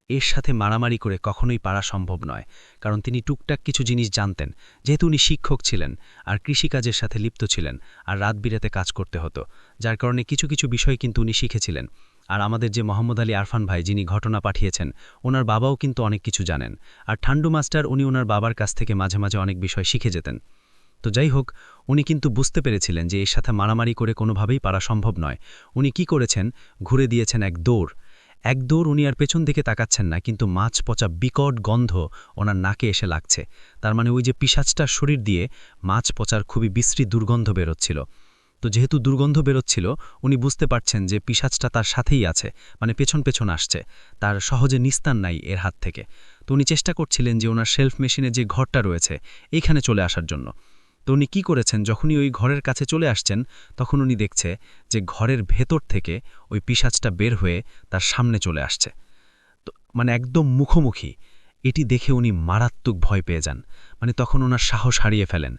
এর সাথে মারামারি করে কখনোই পারা সম্ভব নয়, কারণ তিনি টুকটাক কিছু জিনিস জানতেন, যেহেতু উনি শিক্ষক ছিলেন আর কৃষিকাজের সাথে লিপ্ত ছিলেন আর রাত বিরাতে কাজ করতে হতো, যার কারণে কিছু কিছু বিষয় কিন্তু উনি শিখেছিলেন। আর আমাদের যে মোহাম্মদ আলী আরফান ভাই যিনি ঘটনা পাঠিয়েছেন, ওনার বাবাও কিন্তু অনেক কিছু জানেন। আর ঠান্ডু মাস্টার উনি ওনার বাবার কাছ থেকে মাঝে মাঝে অনেক বিষয় শিখে যেতেন। তো যাই হোক, উনি কিন্তু বুঝতে পেরেছিলেন যে এর সাথে মারামারি করে কোনোভাবেই পারা সম্ভব নয়। উনি কি করেছেন, ঘুরে দিয়েছেন এক দৌড়। উনি আর পেছন দিকে তাকাচ্ছেন না, কিন্তু মাছ পচা বিকট গন্ধ ওনার নাকে এসে লাগছে। তার মানে ওই যে পিশাচটার শরীর দিয়ে মাছ পচার খুবই বিশ্রী দুর্গন্ধ বেরোচ্ছিল। তো যেহেতু দুর্গন্ধ বেরোচ্ছিল, উনি বুঝতে পারছেন যে পিশাচটা তার সাথেই আছে, মানে পেছন পেছন আসছে, তার সহজে নিস্তার নাই এর হাত থেকে। তো উনি চেষ্টা করছিলেন যে ওনার শেলফ মেশিনে যে ঘরটা রয়েছে এইখানে চলে আসার জন্য। তো উনি কী করেছেন, যখনই ওই ঘরের কাছে চলে আসছেন তখন উনি দেখছে যে ঘরের ভেতর থেকে ওই পিশাচটা বের হয়ে তার সামনে চলে আসছে। তো মানে একদম মুখোমুখি। এটি দেখে উনি মারাত্মক ভয় পেয়ে যান, মানে তখন ওনার সাহস হারিয়ে ফেলেন।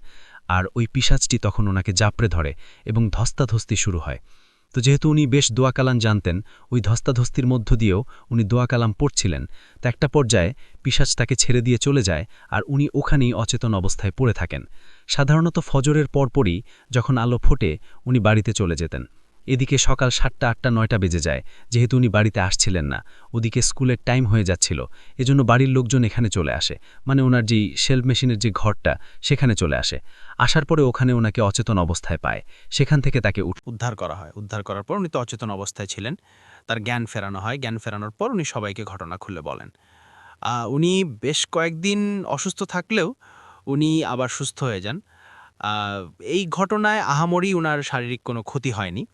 আর ওই পিশাচটি তখন ওনাকে জাপড়ে ধরে এবং ধস্তাধস্তি শুরু হয়। তো যেহেতু উনি বেশ দোয়া কালাম জানতেন, ওই ধস্তাধস্তির মধ্য দিয়েও উনি দোয়া কালাম পড়ছিলেন। তো একটা পর্যায়ে পিশাচ তাকে ছেড়ে দিয়ে চলে যায় আর উনি ওখানেই অচেতন অবস্থায় পড়ে থাকেন। সাধারণত ফজরের পরপরই যখন আলো ফোটে উনি বাড়িতে চলে যেতেন। এদিকে সকাল 7টা 8টা 9টা বেজে যায়, যেহেতু উনি বাড়িতে আসছিলেন না, ওদিকে স্কুলের টাইম হয়ে যাচ্ছিল, এজন্য বাড়ির লোকজন এখানে চলে আসে, মানে ওনার যেই শেলফ মেশিনের যে ঘরটা সেখানে চলে আসে। আসার পরে ওখানে ওনাকে অচেতন অবস্থায় পায়, সেখান থেকে তাকে
উদ্ধার করা হয়। উদ্ধার করার পর উনি তো অচেতন অবস্থায় ছিলেন, তার জ্ঞান ফেরানো হয়। জ্ঞান ফেরানোর পর উনি সবাইকে ঘটনা খুলে বলেন। উনি বেশ কয়েকদিন অসুস্থ থাকলেও উনি আবার সুস্থ হয়ে যান। আ এই ঘটনায় আহামরি উনার শারীরিক কোনো ক্ষতি হয়নি।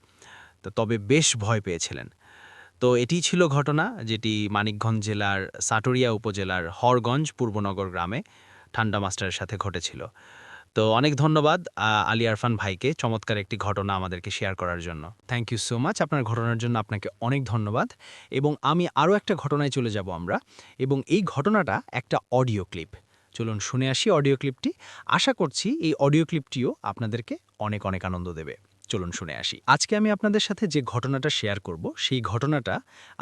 তবে বেশ ভয় পেয়েছিলেন। তো এটিই ছিল ঘটনা, যেটি মানিকগঞ্জ জেলার সাটুরিয়া উপজেলার হরগঞ্জ পূর্বনগর গ্রামে ঠান্ডা মাস্টারের সাথে ঘটেছিল। তো অনেক ধন্যবাদ আলী আরফান ভাইকে চমৎকার একটি ঘটনা আমাদেরকে শেয়ার করার জন্য। Thank you so much. আপনার ঘটনার জন্য আপনাকে অনেক ধন্যবাদ। এবং আমি আরও একটা ঘটনায় চলে যাব আমরা, এবং এই ঘটনাটা একটা অডিও ক্লিপ। চলুন শুনে আসি অডিও ক্লিপটি। আশা করছি এই অডিও ক্লিপটিও আপনাদেরকে অনেক অনেক আনন্দ দেবে। চলুন শুনে আসি। আজকে আমি আপনাদের সাথে যে ঘটনাটা শেয়ার করব, সেই ঘটনাটা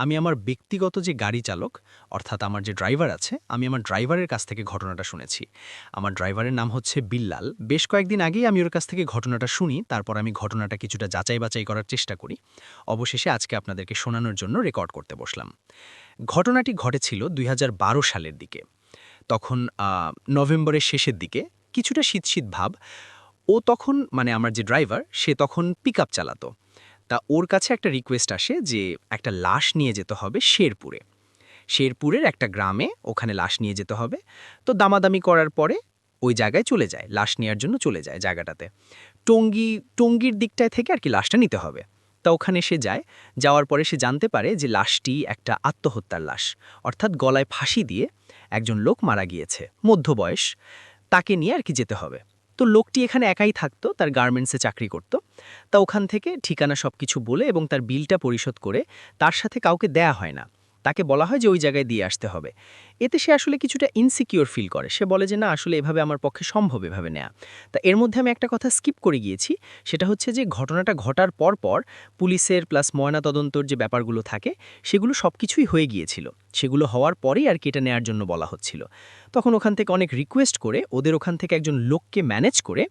আমি আমার ব্যক্তিগত যে গাড়ি চালক, অর্থাৎ আমার যে ড্রাইভার আছে, আমি আমার ড্রাইভারের কাছ থেকে ঘটনাটা শুনেছি। আমার ড্রাইভারের নাম হচ্ছে বিল্লাল। বেশ কয়েকদিন আগেই আমি ওর কাছ থেকে ঘটনাটা শুনি, তারপর আমি ঘটনাটা কিছুটা যাচাই বাছাই করার চেষ্টা করি। অবশেষে আজকে আপনাদেরকে শোনানোর জন্য রেকর্ড করতে বসলাম। ঘটনাটি ঘটেছিল 2012 সালের দিকে। তখন নভেম্বরের শেষের দিকে, কিছুটা শীত শীত ভাব। ও তখন মানে আমার যে ড্রাইভার, সে তখন পিকআপ চালাতো। তা ওর কাছে একটা রিকোয়েস্ট আসে যে একটা লাশ নিয়ে যেতে হবে শেরপুরের একটা গ্রামে, ওখানে লাশ নিয়ে যেতে হবে। তো দামাদামি করার পরে ওই জায়গায় চলে যায়, লাশ নেওয়ার জন্য চলে যায় জায়গাটাতে। টঙ্গীর দিকটায় থেকে আর কি লাশটা নিতে হবে। তা ওখানে সে যায়। যাওয়ার পরে সে জানতে পারে যে লাশটি একটা আত্মহত্যার লাশ, অর্থাৎ গলায় ফাঁসি দিয়ে একজন লোক মারা গিয়েছে, মধ্যবয়স। তাকে নিয়ে আর কি যেতে হবে। তো লোকটি এখানে একাই থাকতো, তার গার্মেন্টসে চাকরি করত। তা ওখান থেকে ঠিকানা সব কিছু বলে এবং তার বিলটা পরিশোধ করে তার সাথে কাউকে দেয়া হয় না, তাকে বলা হয় যে ওই জায়গায় দিয়ে আসতে হবে। এতে সে আসলে কিছুটা ইনসিকিউর ফিল করে। সে বলে যে না, আসলে এভাবে আমার পক্ষে সম্ভব এভাবে নেয়া। তা এর মধ্যে আমি একটা কথা স্কিপ করে গিয়েছি, সেটা হচ্ছে যে ঘটনাটা ঘটার পর পুলিশের প্লাস ময়নাতদন্তর যে ব্যাপারগুলো থাকে সেগুলো সব কিছুই হয়ে গিয়েছিল। সেগুলো হওয়ার পরেই আর কি এটা নেয়ার জন্য বলা হচ্ছিল। তখন ওখান থেকে অনেক রিকোয়েস্ট করে ওদের ওখান থেকে একজন লোককে ম্যানেজ করে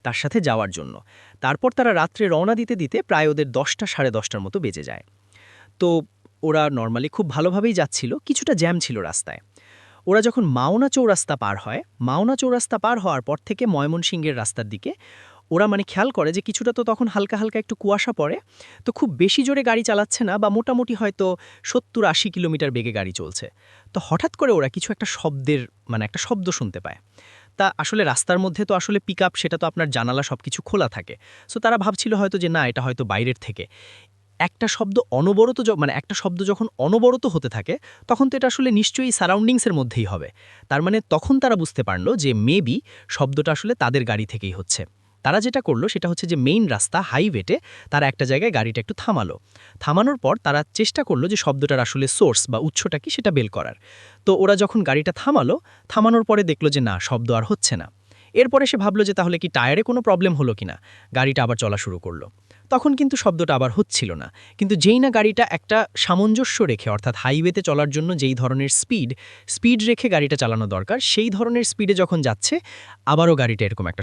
তার সাথে যাওয়ার জন্য। তারপর তারা রাত্রে রওনা দিতে দিতে প্রায় ওদের 10টা 10:30টার মতো বেজে যায়। তো ওরা নর্মালি খুব ভালোভাবেই যাচ্ছিল, কিছুটা জ্যাম ছিল রাস্তায়। ওরা যখন মাওনা চৌরাস্তা পার হয়, মাওনা চৌরাস্তা পার হওয়ার পর থেকে ময়মনসিংহের রাস্তার দিকে ওরা মানে খেয়াল করে যে কিছুটা তো তখন হালকা হালকা একটু কুয়াশা পড়ে। তো খুব বেশি জোরে গাড়ি চালাচ্ছে না, বা মোটামুটি হয়তো 70-80 কিলোমিটার বেগে গাড়ি চলছে।
তো হঠাৎ করে ওরা কিছু একটা একটা শব্দ শুনতে পায়। তা আসলে রাস্তার মধ্যে তো আসলে পিকআপ, সেটা তো আপনার জানালা সবকিছু খোলা থাকে। সো তারা ভাবছিল হয়তো যে না, এটা হয়তো বাইরের থেকে একটা শব্দ অনবরত একটা শব্দ যখন অনবরত হতে থাকে, তখন তো এটা আসলে নিশ্চয়ই সারাউন্ডিংসের মধ্যেই হবে। তার মানে তখন তারা বুঝতে পারল যে মেবি শব্দটা আসলে তাদের গাড়ি থেকেই হচ্ছে। তারা যেটা করলো সেটা হচ্ছে যে মেইন রাস্তা হাইওয়েতে তারা একটা জায়গায় গাড়িটা একটু থামালো। থামানোর পর তারা চেষ্টা করলো যে শব্দটার আসলে সোর্স বা উৎসটা কি সেটা বের করার। তো ওরা যখন গাড়িটা থামানোর পরে দেখলো যে না, শব্দ আর হচ্ছে না। এরপরে সে ভাবলো যে তাহলে কি টায়ারে কোনো প্রবলেম হলো কিনা, গাড়িটা আবার চলা শুরু করলো। তখন কিন্তু শব্দটা আবার হচ্ছিল না। কিন্তু যেই না গাড়িটা একটা সামঞ্জস্য রেখে, অর্থাৎ হাইওয়েতে চলার জন্য যেই ধরনের স্পিড রেখে গাড়িটা চালানো দরকার, সেই ধরনের স্পিডে যখন যাচ্ছে, আবারও গাড়িটা এরকম একটা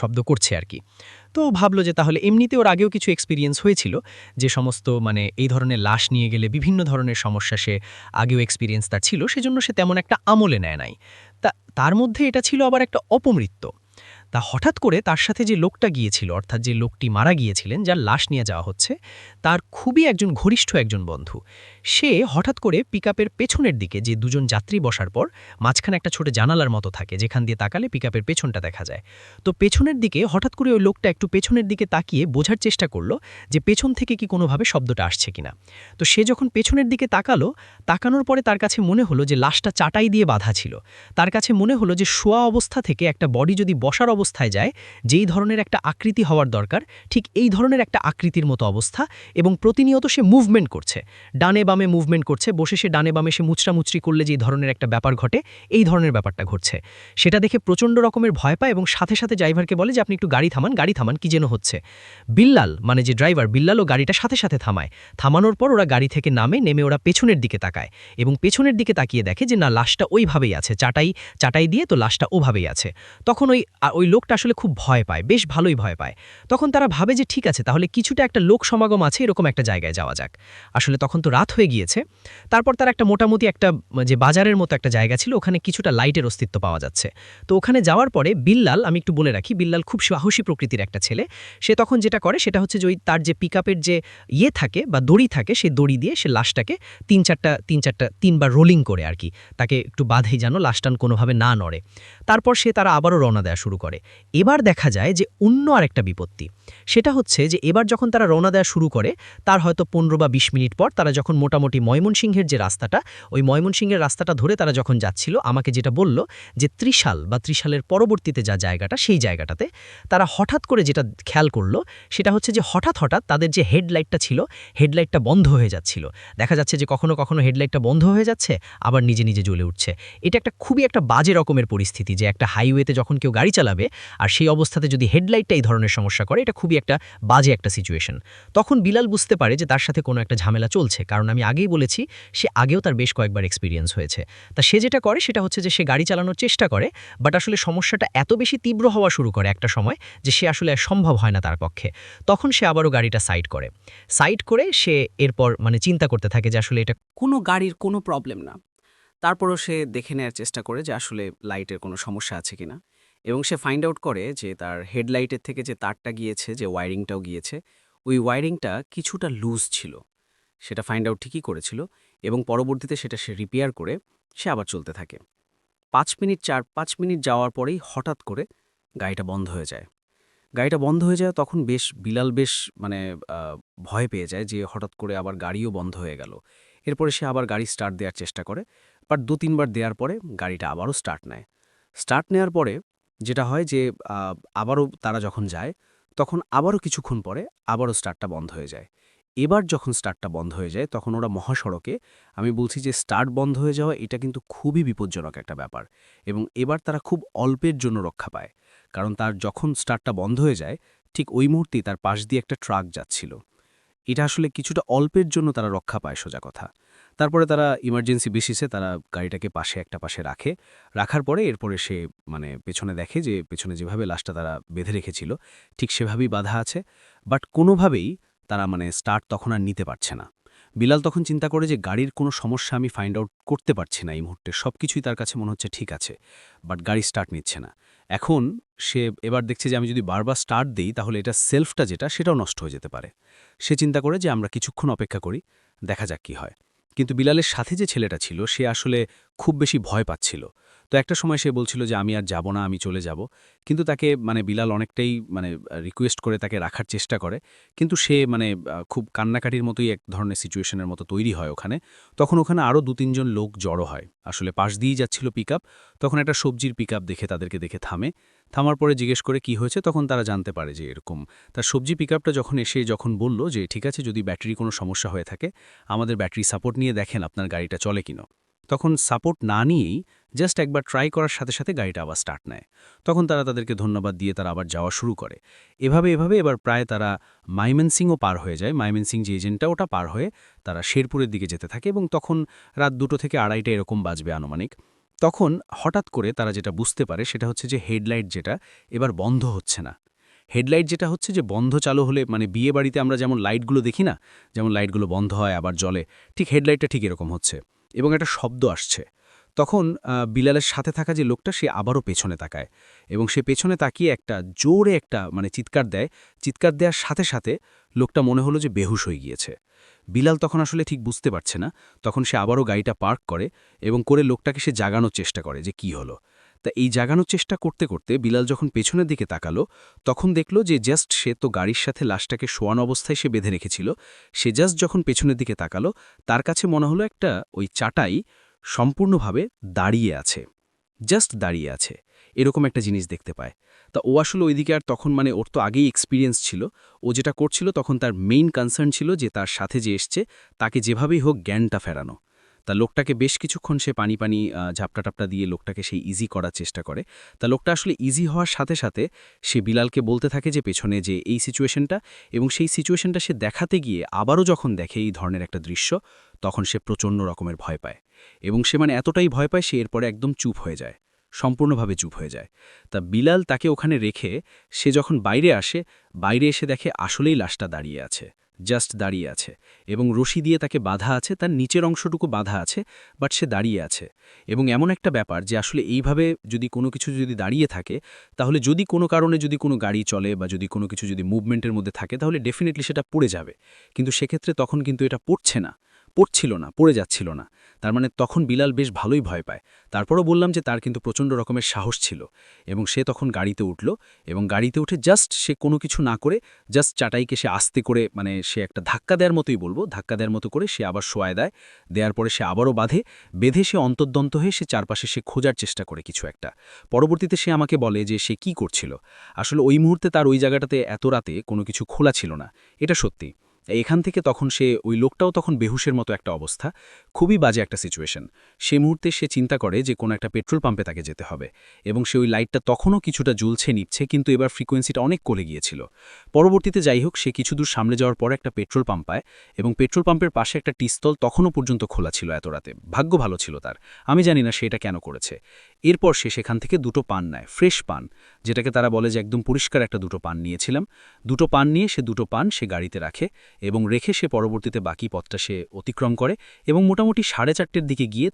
শব্দ করছে আর কি। তো ভাবলো যে তাহলে এমনিতে ওর আগেও কিছু এক্সপিরিয়েন্স হয়েছিল, যে সমস্ত এই ধরনের লাশ নিয়ে গেলে বিভিন্ন ধরনের সমস্যা সে আগেও এক্সপিরিয়েন্স তার ছিল, সেজন্য সে তেমন একটা আমলে নেয় নাই। তার মধ্যে এটা ছিল আবার একটা অপমৃত্যু। তা হঠাৎ করে তার সাথে যে লোকটা গিয়েছিল, অর্থাৎ যে লোকটি মারা গিয়েছিলেন, যার লাশ নিয়ে যাওয়া হচ্ছে, তার খুবই ঘনিষ্ঠ একজন বন্ধু। সে হঠাৎ করে পিকআপের পেছনের দিকে, যে দুজন যাত্রী বসার পর মাঝখানে একটা ছোট জানালার মতো থাকে, যেখান দিয়ে তাকালে পিকআপের পেছনটা দেখা যায়। তো পেছনের দিকে হঠাৎ করে ওই লোকটা একটু পেছনের দিকে তাকিয়ে বোঝার চেষ্টা করলো যে পেছন থেকে কি কোনোভাবে শব্দটা আসছে কিনা। তো সে যখন পেছনের দিকে তাকানোর পরে তার কাছে মনে হলো যে লাশটা চাটাই দিয়ে বাঁধা ছিল। তার কাছে মনে হলো যে শোয়া অবস্থা থেকে একটা বডি যদি বসার অবস্থায় যায়, যেই ধরনের একটা আকৃতি হওয়ার দরকার, ঠিক এই ধরনের একটা আকৃতির মতো অবস্থা, এবং প্রতিনিয়ত সে মুভমেন্ট করছে, ডানে বামে মুভমেন্ট করছে। বসে সে ডানে বামে সে মুচড়ামুচড়ি করলে যেই ধরনের একটা ব্যাপার ঘটে, এই ধরনের ব্যাপারটা ঘটছে। সেটা দেখে প্রচণ্ড রকমের ভয় পায় এবং সাথে সাথে ড্রাইভারকে বলে যে আপনি একটু গাড়ি থামান, কি যেন হচ্ছে। বিল্লাল, যে ড্রাইভার, বিল্লালও গাড়িটা সাথে সাথে থামায়। থামানোর পর ওরা গাড়ি থেকে নেমে ওরা পেছনের দিকে তাকায় এবং পেছনের দিকে তাকিয়ে দেখে যে না, লাশটা ওইভাবেই আছে, চাটাই দিয়ে তো লাশটা ওভাবেই আছে। তখন ওই লোকটা আসলে খুব ভয় পায়, বেশ ভালোই ভয় পায়। তখন তারা ভাবে যে ঠিক আছে, তাহলে কিছুটা একটা লোক সমাগম আছে, এরকম একটা জায়গায় যাওয়া যাক। আসলে তখন তো রাত হয়ে গিয়েছে। তারপর তার একটা মোটামুটি একটা যে বাজারের মতো একটা জায়গা ছিল, ওখানে কিছুটা লাইটের অস্তিত্ব পাওয়া যাচ্ছে। তো ওখানে যাওয়ার পরে বিল্লাল, আমি একটু বলে রাখি, বিল্লাল খুব সাহসী প্রকৃতির একটা ছেলে। সে তখন যেটা করে সেটা হচ্ছে যে তার যে পিকআপের যে থাকে বা দড়ি থাকে, সেই দড়ি দিয়ে সে লাশটাকে তিনবার রোলিং করে আর কি, তাকে একটু বাঁধেই যেন লাশটা কোনোভাবে না নড়ে। তারপর তারা আবারও রওনা দেওয়া শুরু করে। এবার দেখা যায় যে অন্য আরেকটা বিপত্তি। সেটা হচ্ছে যে এবার যখন তারা রওনা দেওয়া শুরু করে, তার হয়তো 15 বা 20 মিনিট পর তারা যখন মোটামুটি ময়মনসিংহের যে রাস্তাটা, ওই ময়মনসিংহের রাস্তাটা ধরে তারা যখন যাচ্ছিল, আমাকে যেটা বলল যে ত্রিশালের পরবর্তীতে যা জায়গাটা, সেই জায়গাটাতে তারা হঠাৎ করে যেটা খেয়াল করলো, সেটা হচ্ছে যে হঠাৎ তাদের যে হেডলাইটটা ছিল, হেডলাইটটা বন্ধ হয়ে যাচ্ছিল। দেখা যাচ্ছে যে কখনো কখনো হেডলাইটটা বন্ধ হয়ে যাচ্ছে, আবার নিজে নিজে জ্বলে উঠছে। এটা খুবই একটা বাজে রকমের পরিস্থিতি, যে একটা হাইওয়েতে যখন কেউ গাড়ি চালাবে আর সেই অবস্থাতে যদি হেডলাইটটা এই ধরনের সমস্যা করে, এটা খুবই একটা বাজে একটা সিচুয়েশন। তখন বিলাল বুঝতে পারে যে তার সাথে কোনো একটা ঝামেলা চলছে, কারণ আমি আগেই বলেছি সে আগেও তার বেশ কয়েকবার এক্সপিরিয়েন্স হয়েছে। তা সে যেটা করে সেটা হচ্ছে যে সে গাড়ি চালানোর চেষ্টা করে, বাট আসলে সমস্যাটা এত বেশি তীব্র হওয়া শুরু করে একটা সময়, যে সে আসলে সম্ভব হয় না তার পক্ষে। তখন সে আবারও গাড়িটা সাইড করে সে এরপর চিন্তা করতে থাকে যে আসলে এটা
কোনো গাড়ির কোনো প্রবলেম না। তারপরও সে দেখে নেয়ার চেষ্টা করে যে আসলে লাইটের কোনো সমস্যা আছে কিনা, এবং সে ফাইন্ড আউট করে যে তার হেডলাইটের থেকে যে তারটা গিয়েছে, যে ওয়্যারিংটাও গিয়েছে, ওই ওয়্যারিংটা কিছুটা লুজ ছিল। সেটা ফাইন্ড আউট ঠিকই করেছিল, এবং পরবর্তীতে সেটা সে রিপেয়ার করে সে আবার চলতে থাকে। 4-5 মিনিট যাওয়ার পরেই হঠাৎ করে গাড়িটা বন্ধ হয়ে যায়। তখন বিলাল বেশ ভয় পেয়ে যায় যে হঠাৎ করে আবার গাড়িও বন্ধ হয়ে গেল। এরপরে সে আবার গাড়ি স্টার্ট দেওয়ার চেষ্টা করে, বাট 2-3 বার দেওয়ার পরে গাড়িটা আবারও স্টার্ট নেয়। স্টার্ট নেওয়ার পরে যেটা হয় যে আবারও তারা যখন যায়, তখন আবারও কিছুক্ষণ পরে আবারও স্টার্টটা বন্ধ হয়ে যায়। এবার যখন স্টার্টটা বন্ধ হয়ে যায়, তখন ওরা মহাসড়কে, আমি বলছি যে স্টার্ট বন্ধ হয়ে যাওয়া এটা কিন্তু খুবই বিপজ্জনক একটা ব্যাপার, এবং এবার তারা খুব অল্পের জন্য রক্ষা পায়। কারণ তার যখন স্টার্টটা বন্ধ হয়ে যায়, ঠিক ওই মুহূর্তেই তার পাশ দিয়ে একটা ট্রাক যাচ্ছিল। এটা আসলে কিছুটা অল্পের জন্য তারা রক্ষা পায়, সোজা কথা। তারপরে তারা ইমার্জেন্সি বেসিসে তারা গাড়িটাকে একটা পাশে রাখার পরে এরপরে সে পেছনে দেখে যে পেছনে যেভাবে লাশটা তারা বেঁধে রেখেছিল ঠিক সেভাবেই বাঁধা আছে, বাট কোনোভাবেই তারা স্টার্ট তখন আর নিতে পারছে না। বিলাল তখন চিন্তা করে যে গাড়ির কোনো সমস্যা আমি ফাইন্ড আউট করতে পারছি না এই মুহূর্তে, সব কিছুই তার কাছে মনে হচ্ছে ঠিক আছে, বাট গাড়ি স্টার্ট নিচ্ছে না। এখন সে এবার দেখছে যে আমি যদি বারবার স্টার্ট দিই, তাহলে এটা সেটাও নষ্ট হয়ে যেতে পারে। সে চিন্তা করে যে আমরা কিছুক্ষণ অপেক্ষা করি, দেখা যাক কি হয়।
কিন্তু বিলালের সাথে যে ছেলেটা ছিল সে আসলে খুব বেশি ভয় পাচ্ছিল। তো একটা সময় সে বলছিল যে আমি আর যাব না, আমি চলে যাব। কিন্তু তাকে বিলাল অনেকটাই রিকোয়েস্ট করে তাকে রাখার চেষ্টা করে। কিন্তু সে খুব কান্নাকাটির মতোই এক ধরনের সিচুয়েশনের মতো তৈরি হয় ওখানে। তখন ওখানে আরও ২-৩ জন লোক জড়ো হয়। আসলে পাশ দিয়েই যাচ্ছিল পিকআপ। তখন একটা সবজির পিকআপ দেখে তাদেরকে দেখে থামে। থামার পরে জিজ্ঞেস করে কি হয়েছে, তখন তারা জানতে পারে যে এরকম। তার সবজি পিকআপটা যখন বলল যে ঠিক আছে, যদি ব্যাটারি কোনো সমস্যা হয়ে থাকে আমাদের ব্যাটারি সাপোর্ট নিয়ে দেখেন আপনার গাড়িটা চলে কিনা। তখন সাপোর্ট না নিয়েই জাস্ট একবার ট্রাই করার সাথে সাথে গাড়িটা আবার স্টার্ট নেয়। তখন তারা তাদেরকে ধন্যবাদ দিয়ে তারা আবার যাওয়া শুরু করে। এভাবে এবার প্রায় তারা মাইমেনসিংও পার হয়ে যায়। মাইমেনসিং যে এজেন্টটা ওটা পার হয়ে তারা শেরপুরের দিকে যেতে থাকে এবং তখন রাত 2টো থেকে 2:30 এরকম বাজবে আনুমানিক। তখন হঠাৎ করে তারা যেটা বুঝতে পারে সেটা হচ্ছে যে হেডলাইট যেটা এবার বন্ধ হচ্ছে না। হেডলাইট যেটা হচ্ছে যে বন্ধ চালু হলে বিয়ে বাড়িতে আমরা যেমন লাইটগুলো দেখি না, যেমন লাইটগুলো বন্ধ হয় আবার জ্বলে, ঠিক হেডলাইটটা ঠিক এরকম হচ্ছে এবং একটা শব্দ আসছে। তখন বিলালের সাথে থাকা যে লোকটা সে আবারও পেছনে তাকায় এবং সে পেছনে তাকিয়ে একটা জোরে একটা চিৎকার দেয়। চিৎকার দেওয়ার সাথে সাথে লোকটা মনে হলো যে বেহুশ হয়ে গিয়েছে। বিলাল তখন আসলে ঠিক বুঝতে পারছে না। তখন সে আবারও গাড়িটা পার্ক করে এবং করে লোকটাকে সে জাগানোর চেষ্টা করে যে কি হলো। তা এই জাগানোর চেষ্টা করতে করতে বিলাল যখন পেছনের দিকে তাকালো তখন দেখল যে জাস্ট সে তো গাড়ির সাথে লাশটাকে শোয়ানো অবস্থায় সে বেঁধে রেখেছিল। সে জাস্ট যখন পেছনের দিকে তাকালো তার কাছে মনে হলো একটা ওই চাটাই সম্পূর্ণভাবে দাঁড়িয়ে আছে, জাস্ট দাঁড়িয়ে আছে, এরকম একটা জিনিস দেখতে পায়। তা ও আসলে ওইদিকে আর তখন ওর তো আগেই এক্সপিরিয়েন্স ছিল। ও যেটা করছিল তখন তার মেইন কনসার্ন ছিল যে তার সাথে যে এসছে তাকে যেভাবেই হোক জ্ঞানটা ফেরানো। তা লোকটাকে বেশ কিছুক্ষণ সে পানি ঝাপটা দিয়ে লোকটাকে সেই ইজি করার চেষ্টা করে। তা লোকটা আসলে ইজি হওয়ার সাথে সাথে সে বিলালকে বলতে থাকে যে পেছনে যে এই সিচুয়েশনটা, এবং সেই সিচুয়েশনটা সে দেখাতে গিয়ে আবারও যখন দেখে এই ধরনের একটা দৃশ্য তখন সে প্রচণ্ড রকমের ভয় পায় এবং সে এতটাই ভয় পায় সে এরপরে একদম চুপ হয়ে যায়, সম্পূর্ণভাবে চুপ হয়ে যায়। তা বিলাল তাকে ওখানে রেখে সে যখন বাইরে আসে, বাইরে এসে দেখে আসলেই লাশটা দাঁড়িয়ে আছে, জাস্ট দাঁড়িয়ে আছে এবং রশি দিয়ে তাকে বাঁধা আছে, তার নিচের অংশটুকু বাঁধা আছে, বাট সে দাঁড়িয়ে আছে। এবং এমন একটা ব্যাপার যে আসলে এইভাবে যদি কোনো কিছু যদি দাঁড়িয়ে থাকে তাহলে যদি কোনো কারণে যদি কোনো গাড়ি চলে বা যদি কোনো কিছু যদি মুভমেন্টের মধ্যে থাকে তাহলে ডেফিনেটলি সেটা পড়ে যাবে। কিন্তু সেক্ষেত্রে তখন কিন্তু এটা পড়ছিল না, পড়ে যাচ্ছিল না। তার তখন বিলাল বেশ ভালোই ভয় পায়। তারপরও বললাম যে তার কিন্তু প্রচণ্ড রকমের সাহস ছিল এবং সে তখন গাড়িতে উঠল এবং গাড়িতে উঠে জাস্ট সে কোনো কিছু না করে জাস্ট চাটাইকে সে আস্তে করে সে একটা ধাক্কা দেওয়ার মতোই বলবো, ধাক্কা দেওয়ার মতো করে সে আবার শোয়ায় দেয়। দেওয়ার পরে সে আবারও বেঁধে সে অন্তর্দন্ত হয়ে সে চারপাশে সে খোঁজার চেষ্টা করে কিছু একটা। পরবর্তীতে সে আমাকে বলে যে সে কি করছিল। আসলে ওই মুহূর্তে তার ওই জায়গাটাতে এত রাতে কোনো কিছু খোলা ছিল না, এটা সত্যি। এখান থেকে তখন সে ওই লোকটাও তখন বেহুশের মতো একটা অবস্থা, খুবই বাজে একটা সিচুয়েশন। সে মুহূর্তে সে চিন্তা করে যে কোনো একটা পেট্রোল পাম্পে তাকে যেতে হবে এবং সে ওই লাইটটা তখনও কিছুটা জ্বলছে নিচ্ছে, কিন্তু এবার ফ্রিকোয়েন্সিটা অনেক কমে গিয়েছিল। পরবর্তীতে যাই হোক সে কিছু দূর সামনে যাওয়ার পর একটা পেট্রোল পাম্প পায় এবং পেট্রোল পাম্পের পাশে একটা টিস্তল তখনও পর্যন্ত খোলা ছিল এত রাতে। ভাগ্য ভালো ছিল তার, আমি জানি না সে এটা কেন করেছে। এরপর সে সেখান থেকে 2টো পান নেয়, ফ্রেশ পান, যেটাকে তারা বলে যে একদম পরিষ্কার একটা 2টো পান নিয়েছিলাম। 2টো পান নিয়ে সে 2টো পান সে গাড়িতে রাখে এবং রেখে সে পরবর্তীতে বাকি পথটা সে অতিক্রম করে এবং মোটামুটি 4:30টার দিকে গিয়ে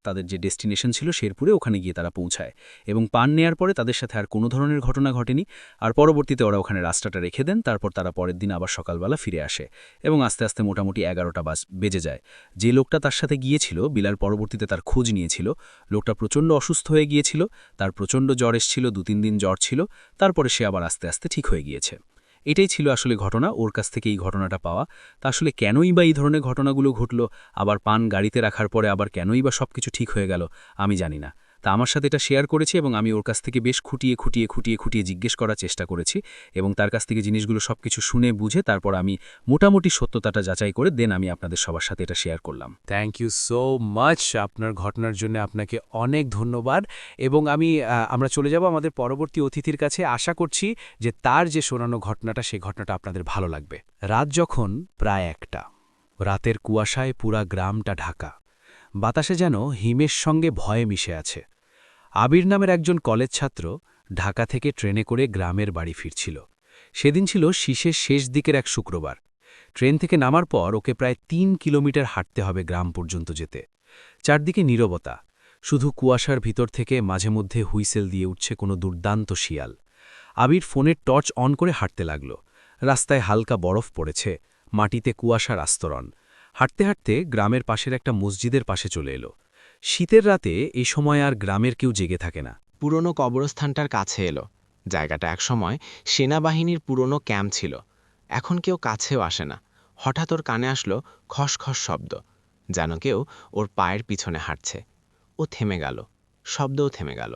তাদের যে ডেস্টিনেশন ছিল শেরপুরে, ওখানে গিয়ে তারা পৌঁছায় এবং পান নেয়ার পরে তাদের সাথে আর কোনো ধরনের ঘটনা ঘটেনি। আর পরবর্তীতে ওরা ওখানে রাস্তাটা রেখে দেন। তারপর তারা পরের দিন আবার সকালবেলা ফিরে আসে এবং আস্তে আস্তে মোটামুটি 11টা বেজে যায়। যে লোকটা তার সাথে গিয়েছিল বিলাল পরবর্তীতে তার খোঁজ নিয়েছিল। লোকটা প্রচণ্ড অসুস্থ হয়ে গিয়েছিল, তার প্রচণ্ড জ্বর এসেছিল, 2-3 দিন জ্বর ছিল, তারপরে সে আবার আস্তে আস্তে ঠিক হয়ে গিয়েছে। এটাই ছিল আসলে ঘটনা, ওর কাছ থেকে এই ঘটনাটা পাওয়া। তা আসলে কেনই বা এই ধরনের ঘটনাগুলো ঘটল, আবার পান গাড়িতে রাখার পরে আবার কেনই বা সবকিছু ঠিক হয়ে গেল, আমি জানি না। তা আমার সাথে এটা শেয়ার করেছি এবং আমি ওর কাছ থেকে বেশ খুঁটিয়ে জিজ্ঞেস করার চেষ্টা করেছি এবং তার কাছ থেকে জিনিসগুলো সবকিছু শুনে বুঝে তারপর আমি মোটামুটি সত্যতাটা যাচাই করে দেন আমি আপনাদের সবার সাথে এটা শেয়ার করলাম।
থ্যাংক ইউ সো মাচ আপনার ঘটনার জন্য, আপনাকে অনেক ধন্যবাদ। এবং আমরা চলে যাব আমাদের পরবর্তী অতিথির কাছে। আশা করছি যে তার যে শোনানো ঘটনাটা সেই ঘটনাটা আপনাদের ভালো লাগবে। রাত যখন প্রায় 1টা, রাতের কুয়াশায় পুরা গ্রামটা ঢাকা, বাতাসে যেন হিমের সঙ্গে ভয়ে মিশে আছে। আবির নামের একজন কলেজ ছাত্র ঢাকা থেকে ট্রেনে করে গ্রামের বাড়ি ফিরছিল। সেদিন ছিল শীষের শেষ দিকের এক শুক্রবার। ট্রেন থেকে নামার পর ওকে প্রায় 3 কিলোমিটার হাঁটতে হবে গ্রাম পর্যন্ত যেতে। চারদিকে নীরবতা, শুধু কুয়াশার ভিতর থেকে মাঝে মধ্যে হুইসেল দিয়ে উঠছে কোনো দুর্দান্ত শিয়াল। আবির ফোনের টর্চ অন করে হাঁটতে লাগল। রাস্তায় হালকা বরফ পড়েছে, মাটিতে কুয়াশার আস্তরণ। হাঁটতে হাঁটতে গ্রামের পাশের একটা মসজিদের পাশে চলে এলো। শীতের রাতে এই সময় আর গ্রামের কেউ জেগে থাকে না।
পুরনো কবরস্থানটার কাছে এলো। জায়গাটা একসময় সেনাবাহিনীর পুরনো ক্যাম্প ছিল। এখন কেউ কাছেও আসে না। হঠাৎ ওর কানে আসলো খসখস শব্দ, যেন কেউ ওর পায়ের পিছনে হাঁটছে। ও থেমে গেল, শব্দও থেমে গেল।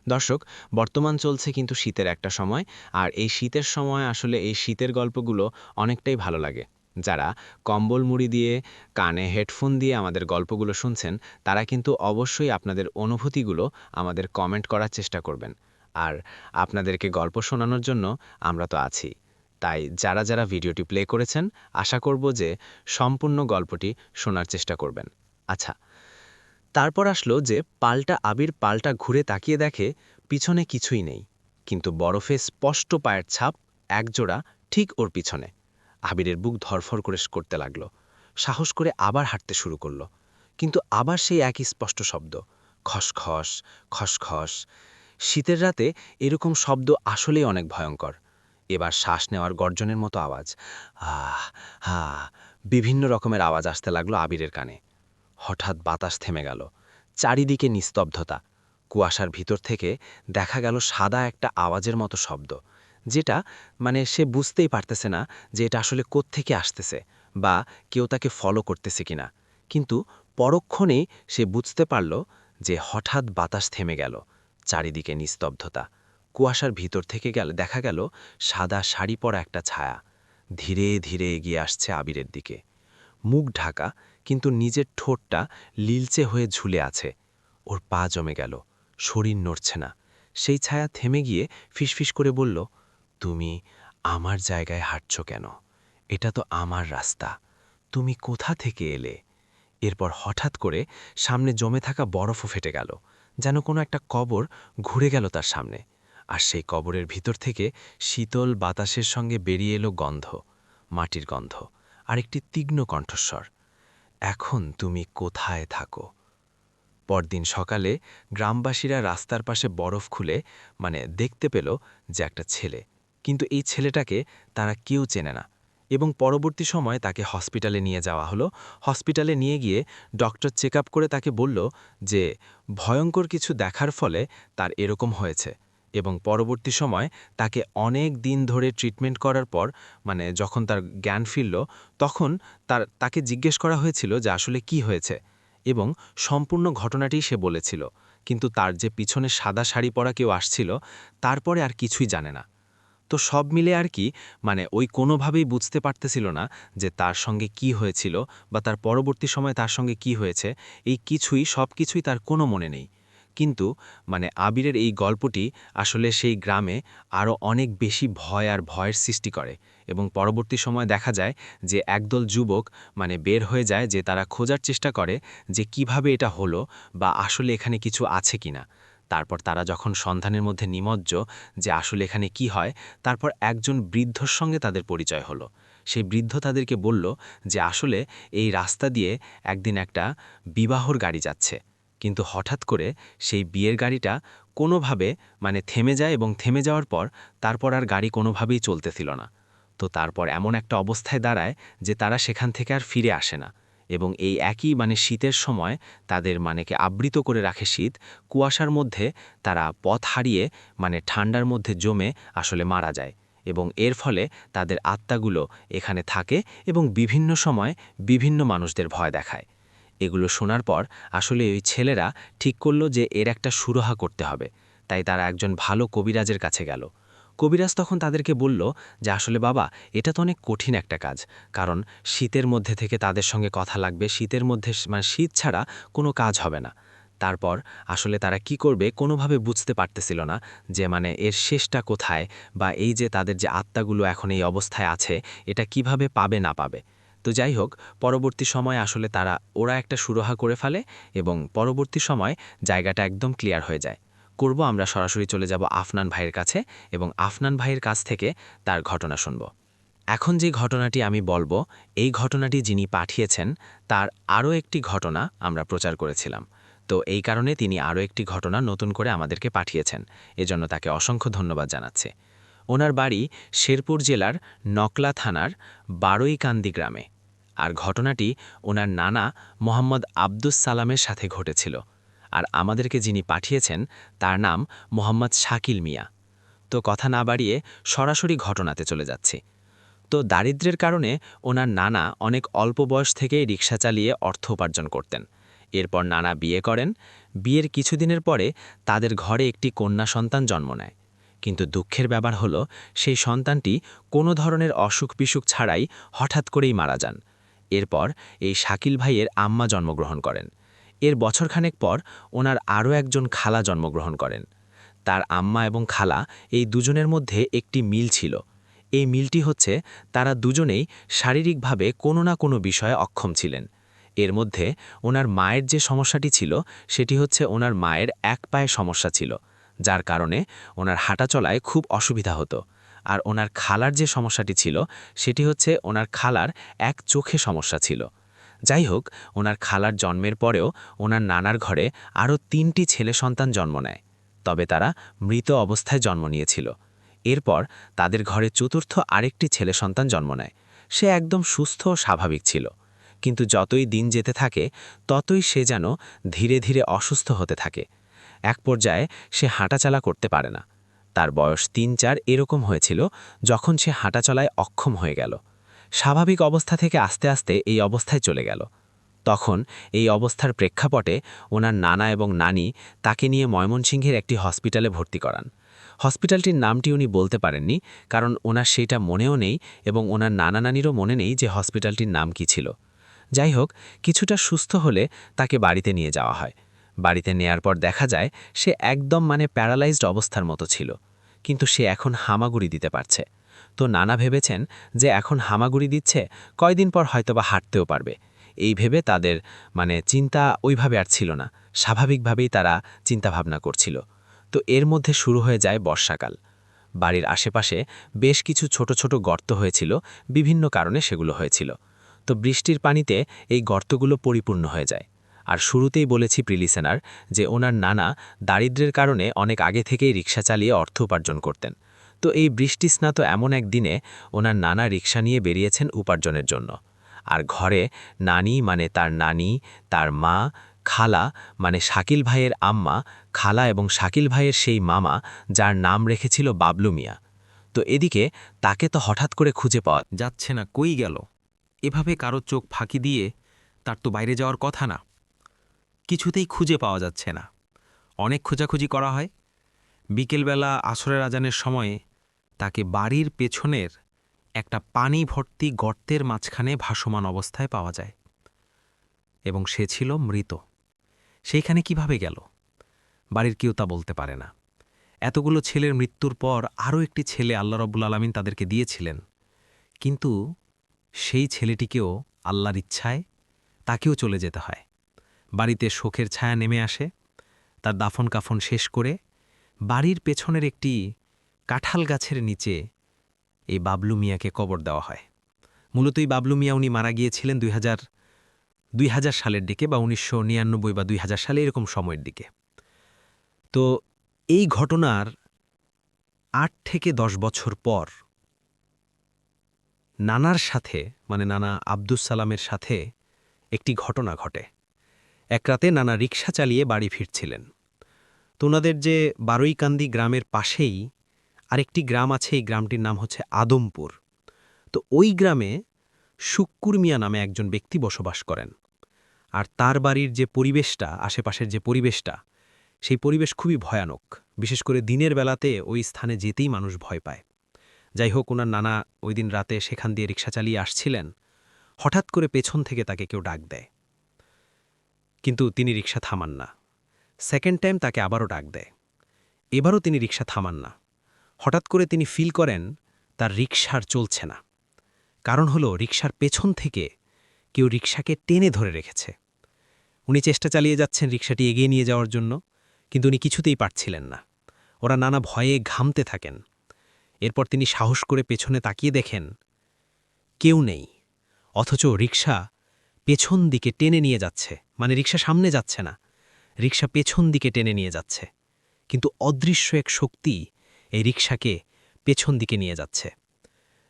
দর্শক, বর্তমান চলছে কিন্তু শীতের একটা সময়, আর এই শীতের সময় আসলে এই শীতের গল্পগুলো অনেকটাই ভালো লাগে। যারা কম্বল মুড়ি দিয়ে, কানে হেডফোন দিয়ে আমাদের গল্পগুলো শুনছেন, তারা কিন্তু অবশ্যই আপনাদের অনুভূতিগুলো আমাদের কমেন্ট করার চেষ্টা করবেন। আর আপনাদেরকে গল্প শোনানোর জন্য আমরা তো আছি। তাই যারা যারা ভিডিওটি প্লে করেছেন, আশা করব যে সম্পূর্ণ গল্পটি শোনার চেষ্টা করবেন। আচ্ছা, তারপর আসলো যে আবির পাল্টা ঘুরে তাকিয়ে দেখে পিছনে কিছুই নেই, কিন্তু বরফে স্পষ্ট পায়ের ছাপ একজোড়া ঠিক ওর পিছনে। আবিরের বুক ধরফর করে করতে লাগলো। সাহস করে আবার হাঁটতে শুরু করলো, কিন্তু আবার সেই একই স্পষ্ট শব্দ, খসখস খসখস। শীতের রাতে এরকম শব্দ আসলেই অনেক ভয়ঙ্কর। এবার শ্বাস নেওয়ার গর্জনের মতো আওয়াজ, আহ হা, বিভিন্ন রকমের আওয়াজ আসতে লাগলো আবিরের কানে। হঠাৎ বাতাস থেমে গেল, চারিদিকে নিস্তব্ধতা। কুয়াশার ভিতর থেকে দেখা গেল সাদা একটা আওয়াজের মতো শব্দ, যেটা সে বুঝতেই পারতেছে না যে এটা আসলে কোত্থেকে আসতেছে বা কেউ তাকে ফলো করতেছে কিনা। কিন্তু পরক্ষণেই সে বুঝতে পারল যে হঠাৎ বাতাস থেমে গেল, চারিদিকে নিস্তব্ধতা। কুয়াশার ভিতর থেকে দেখা গেল সাদা শাড়ি পরা একটা ছায়া ধীরে ধীরে এগিয়ে আসছে আবিরের দিকে। মুখ ঢাকা, কিন্তু নিজের ঠোঁটটা লীলচে হয়ে ঝুলে আছে। ওর পা জমে গেল, শরীর নড়ছে না। সেই ছায়া থেমে গিয়ে ফিসফিস করে বলল, তুমি আমার জায়গায় হাঁটছ কেন? এটা তো আমার রাস্তা। তুমি কোথা থেকে এলে? এরপর হঠাৎ করে সামনে জমে থাকা বরফও ফেটে গেল, যেন কোনো একটা কবর ঘুরে গেল তার সামনে। আর সেই কবরের ভিতর থেকে শীতল বাতাসের সঙ্গে বেরিয়ে এলো গন্ধ, মাটির গন্ধ, আর একটি তীক্ষ্ণ কণ্ঠস্বর, এখন তুমি কোথায় থাকো? পরদিন সকালে গ্রামবাসীরা রাস্তার পাশে বরফ খুলে দেখতে পেল যে একটা ছেলে, কিন্তু এই ছেলেটাকে তারা কেউ চেনে না। এবং পরবর্তী সময় তাকে হসপিটালে নিয়ে যাওয়া হলো। হসপিটালে নিয়ে গিয়ে ডক্টর চেক আপ করে তাকে বলল যে ভয়ঙ্কর কিছু দেখার ফলে তার এরকম হয়েছে। এবং পরবর্তী সময় তাকে অনেক দিন ধরে ট্রিটমেন্ট করার পর যখন তার জ্ঞান ফিরল, তখন তাকে জিজ্ঞেস করা হয়েছিল যে আসলে কি হয়েছে, এবং সম্পূর্ণ ঘটনাটি সে বলেছিল। কিন্তু তার যে পিছনে সাদা শাড়ি পরা কেউ আসছিল, তারপরে আর কিছুই জানে না। তো সব মিলে আর কি ওই কোনোভাবেই বুঝতে পারতেছিল না যে তার সঙ্গে কি হয়েছিল বা তার পরবর্তী সময়ে তার সঙ্গে কি হয়েছে। এই সব কিছুই তার কোনো মনে নেই। কিন্তু আবিরের এই গল্পটি আসলে সেই গ্রামে আরও অনেক বেশি ভয় আর ভয়ের সৃষ্টি করে। এবং পরবর্তী সময় দেখা যায় যে একদল যুবক বের হয়ে যায়, যে তারা খোঁজার চেষ্টা করে যে কিভাবে এটা হলো বা আসলে এখানে কিছু আছে কিনা। তারপর তারা যখন সন্ধানের মধ্যে নিমজ্জ যে আসলে এখানে কি হয়, তারপর একজন বৃদ্ধর সঙ্গে তাদের পরিচয় হলো। সেই বৃদ্ধ তাদেরকে বলল যে আসলে এই রাস্তা দিয়ে একদিন একটা বিবাহর গাড়ি যাচ্ছে, কিন্তু হঠাৎ করে সেই বিয়ের গাড়িটা কোনোভাবে থেমে যায়, এবং থেমে যাওয়ার পর তারপর আর গাড়ি কোনোভাবেই চলতেছিল না। তো তারপর এমন একটা অবস্থায় দাঁড়ায় যে তারা সেখান থেকে আর ফিরে আসে না। এবং এই একই শীতের সময় তাদের আবৃত করে রাখে শীত। কুয়াশার মধ্যে তারা পথ হারিয়ে ঠান্ডার মধ্যে জমে আসলে মারা যায়। এবং এর ফলে তাদের আত্মাগুলো এখানে থাকে এবং বিভিন্ন সময় বিভিন্ন মানুষদের ভয় দেখায়। এগুলো শোনার পর আসলে ওই ছেলেরা ঠিক করল যে এর একটা সুরাহা করতে হবে। তাই তারা একজন ভালো কবিরাজের কাছে গেল। কবিরাজ তখন তাদেরকে বলল যে আসলে বাবা, এটা তো অনেক কঠিন একটা কাজ, কারণ শীতের মধ্যে থেকে তাদের সঙ্গে কথা লাগবে। শীতের মধ্যে শীত ছাড়া কোনো কাজ হবে না। তারপর আসলে তারা কি করবে কোনোভাবে বুঝতে পারতেছিল না যে এর শেষটা কোথায়, বা এই যে তাদের যে আত্মাগুলো এখন এই অবস্থায় আছে, এটা কিভাবে পাবে না পাবে। তো যাই হোক, পরবর্তী সময় আসলে ওরা একটা সুরাহা করে ফেলে এবং পরবর্তী সময় জায়গাটা একদম ক্লিয়ার হয়ে যায়। আমরা সরাসরি চলে যাব আফনান ভাইয়ের কাছে এবং আফনান ভাইয়ের কাছ থেকে তার ঘটনা শুনব। এখন যে ঘটনাটি আমি বলবো, এই ঘটনাটি যিনি পাঠিয়েছেন তার আরও একটি ঘটনা আমরা প্রচার করেছিলাম। তো এই কারণে তিনি আরও একটি ঘটনা নতুন করে আমাদেরকে পাঠিয়েছেন, এজন্য তাকে অসংখ্য ধন্যবাদ জানাচ্ছি। ওনার বাড়ি শেরপুর জেলার নকলা থানার বারৈকান্দি গ্রামে। আর ঘটনাটি ওনার নানা মোহাম্মদ আব্দুস সালামের সাথে ঘটেছিল। আর আমাদেরকে যিনি পাঠিয়েছেন তার নাম মোহাম্মদ শাকিল মিয়া। তো কথা না বাড়িয়ে সরাসরি ঘটনাতে চলে যাচ্ছি। তো দারিদ্র্যের কারণে ওনার নানা অনেক অল্প বয়স থেকেই রিক্সা চালিয়ে অর্থ উপার্জন করতেন। এরপর নানা বিয়ে করেন। বিয়ের কিছুদিনের পরে তাদের ঘরে একটি কন্যা সন্তান জন্ম নেয়। কিন্তু দুঃখের ব্যাপার হলো সেই সন্তানটি কোনো ধরনের অসুখ বিসুখ ছাড়াই হঠাৎ করেই মারা যান। এরপর এই শাকিল ভাইয়ের আম্মা জন্মগ্রহণ করেন। এর বছরখানেক পর ওনার আরও একজন খালা জন্মগ্রহণ করেন। তার আম্মা এবং খালা এই দুজনের মধ্যে একটি মিল ছিল। এই মিলটি হচ্ছে তারা দুজনেই শারীরিকভাবে কোনো না কোনো বিষয়ে অক্ষম ছিলেন। এর মধ্যে ওনার মায়ের যে সমস্যাটি ছিল সেটি হচ্ছে ওনার মায়ের এক পায়ে সমস্যা ছিল, যার কারণে ওনার হাঁটা চলায় খুব অসুবিধা হতো। আর ওনার খালার যে সমস্যাটি ছিল সেটি হচ্ছে ওনার খালার এক চোখে সমস্যা ছিল। যাই হোক, ওনার খালার জন্মের পরেও ওনার নানার ঘরে আরও ৩টি ছেলে সন্তান জন্ম নেয়, তবে তারা মৃত অবস্থায় জন্ম নিয়েছিল। এরপর তাদের ঘরে চতুর্থ আরেকটি ছেলে সন্তান জন্ম নেয়। সে একদম সুস্থ ও স্বাভাবিক ছিল, কিন্তু যতই দিন যেতে থাকে ততই সে যেন ধীরে ধীরে অসুস্থ হতে থাকে। এক পর্যায়ে সে হাঁটাচলা করতে পারে না। তার বয়স ৩-৪ এরকম হয়েছিল যখন সে হাঁটাচলায় অক্ষম হয়ে গেল। স্বাভাবিক অবস্থা থেকে আস্তে আস্তে এই অবস্থায় চলে গেল। তখন এই অবস্থার প্রেক্ষাপটে ওনার নানা এবং নানি তাকে নিয়ে ময়মনসিংহের একটি হসপিটালে ভর্তি করান। হসপিটালটির নামটি উনি বলতে পারেননি, কারণ ওনার সেইটা মনেও নেই এবং ওনার নানা নানিরও মনে নেই যে হসপিটালটির নাম কী ছিল। যাই হোক, কিছুটা সুস্থ হলে তাকে বাড়িতে নিয়ে যাওয়া হয়। বাড়িতে নেয়ার পর দেখা যায় সে একদম প্যারালাইজড অবস্থার মতো ছিল, কিন্তু সে এখন হামাগুড়ি দিতে পারছে। তো নানা ভেবেছেন যে এখন হামাগুড়ি দিচ্ছে, কয়দিন পর হয়তোবা হাঁটতেও পারবে। এই ভেবে তাদের চিন্তা ওইভাবে আর ছিল না, স্বাভাবিকভাবেই তারা চিন্তাভাবনা করছিল। তো এর মধ্যে শুরু হয়ে যায় বর্ষাকাল। বাড়ির আশেপাশে বেশ কিছু ছোট ছোট গর্ত হয়েছিল, বিভিন্ন কারণে সেগুলো হয়েছিল। তো বৃষ্টির পানিতে এই গর্তগুলো পরিপূর্ণ হয়ে যায়। আর শুরুতেই বলেছি প্রিলিসেনার যে ওনার নানা দারিদ্র্যের কারণে অনেক আগে থেকেই রিক্সা চালিয়ে অর্থ উপার্জন করতেন। তো এই বৃষ্টিস্নাত এমন এক দিনে ওনার নানা রিক্সা নিয়ে বেরিয়েছেন উপার্জনের জন্য। আর ঘরে নানি তার নানি, তার মা, খালা শাকিল ভাইয়ের আম্মা, খালা এবং শাকিল ভাইয়ের সেই মামা যার নাম রেখেছিল বাবলু মিয়া। তো এদিকে তাকে তো হঠাৎ করে খুঁজে পাওয়া
যাচ্ছে না, কই গেল? এভাবে কারো চোখ ফাঁকি দিয়ে তার তো বাইরে যাওয়ার কথা না। কিছুতেই খুঁজে পাওয়া যাচ্ছে না। অনেক খোঁজাখুঁজি করা হয়। বিকেলবেলা আসরের আজানের সময়ে তাকে বাড়ির পেছনের একটা পানি ভর্তি গর্তের মাঝখানে ভাসমান অবস্থায় পাওয়া যায়, এবং সে ছিল মৃত। সেইখানে কিভাবে গেল বাড়ির কেউ তা বলতে পারে না। এতগুলো ছেলের মৃত্যুর পর আরও একটি ছেলে আল্লাহ রব্বুল আলামিন তাদেরকে দিয়েছিলেন, কিন্তু সেই ছেলেটিকেও আল্লাহর ইচ্ছায় তাকেও চলে যেতে হয়। বাড়িতে শোকের ছায়া নেমে আসে। তার দাফন কাফন শেষ করে বাড়ির পেছনের একটি কাঁঠাল গাছের নিচে এই বাবলু মিয়াকে কবর দেওয়া হয়। মূলত এই বাবলু মিয়া উনি মারা গিয়েছিলেন 2000 সালের দিকে, বা 1999 বা 2000 সালে এরকম সময়ের দিকে। তো এই ঘটনার 8 থেকে 10 বছর পর নানার সাথে নানা আব্দুস সালামের সাথে একটি ঘটনা ঘটে। এক রাতে নানা রিক্সা চালিয়ে বাড়ি ফিরছিলেন। তো ওনাদের যে বারুইকান্দি গ্রামের পাশেই আরেকটি গ্রাম আছে, এই গ্রামটির নাম হচ্ছে আদমপুর। তো ওই গ্রামে শুক্কুর মিয়া নামে একজন ব্যক্তি বসবাস করেন। আর তার বাড়ির যে পরিবেশটা, আশেপাশের যে পরিবেশটা, সেই পরিবেশ খুবই ভয়ানক। বিশেষ করে দিনের বেলাতে ওই স্থানে যেতেই মানুষ ভয় পায়। যাই হোক, ওনার নানা ওই দিন রাতে সেখান দিয়ে রিক্সা চালিয়ে আসছিলেন। হঠাৎ করে পেছন থেকে তাকে কেউ ডাক দেয়, কিন্তু তিনি রিক্সা থামান না। সেকেন্ড টাইম তাকে আবারও ডাক দেয়, এবারও তিনি রিক্সা থামান না। হঠাৎ করে তিনি ফিল করেন তার রিক্সার চলছে না। কারণ হলো রিক্সার পেছন থেকে কেউ রিক্সাকে টেনে ধরে রেখেছে। উনি চেষ্টা চালিয়ে যাচ্ছেন রিক্সাটি এগিয়ে নিয়ে যাওয়ার জন্য, কিন্তু উনি কিছুতেই পারছিলেন না। ওরা নানা ভয়ে ঘামতে থাকেন। এরপর তিনি সাহস করে পেছনে তাকিয়ে দেখেন কেউ নেই, অথচ রিক্সা পেছন দিকে টেনে নিয়ে যাচ্ছে। রিক্সা সামনে যাচ্ছে না, রিক্সা পেছন দিকে টেনে নিয়ে যাচ্ছে। কিন্তু অদৃশ্য এক শক্তি এই রিক্সাকে পেছন দিকে নিয়ে যাচ্ছে।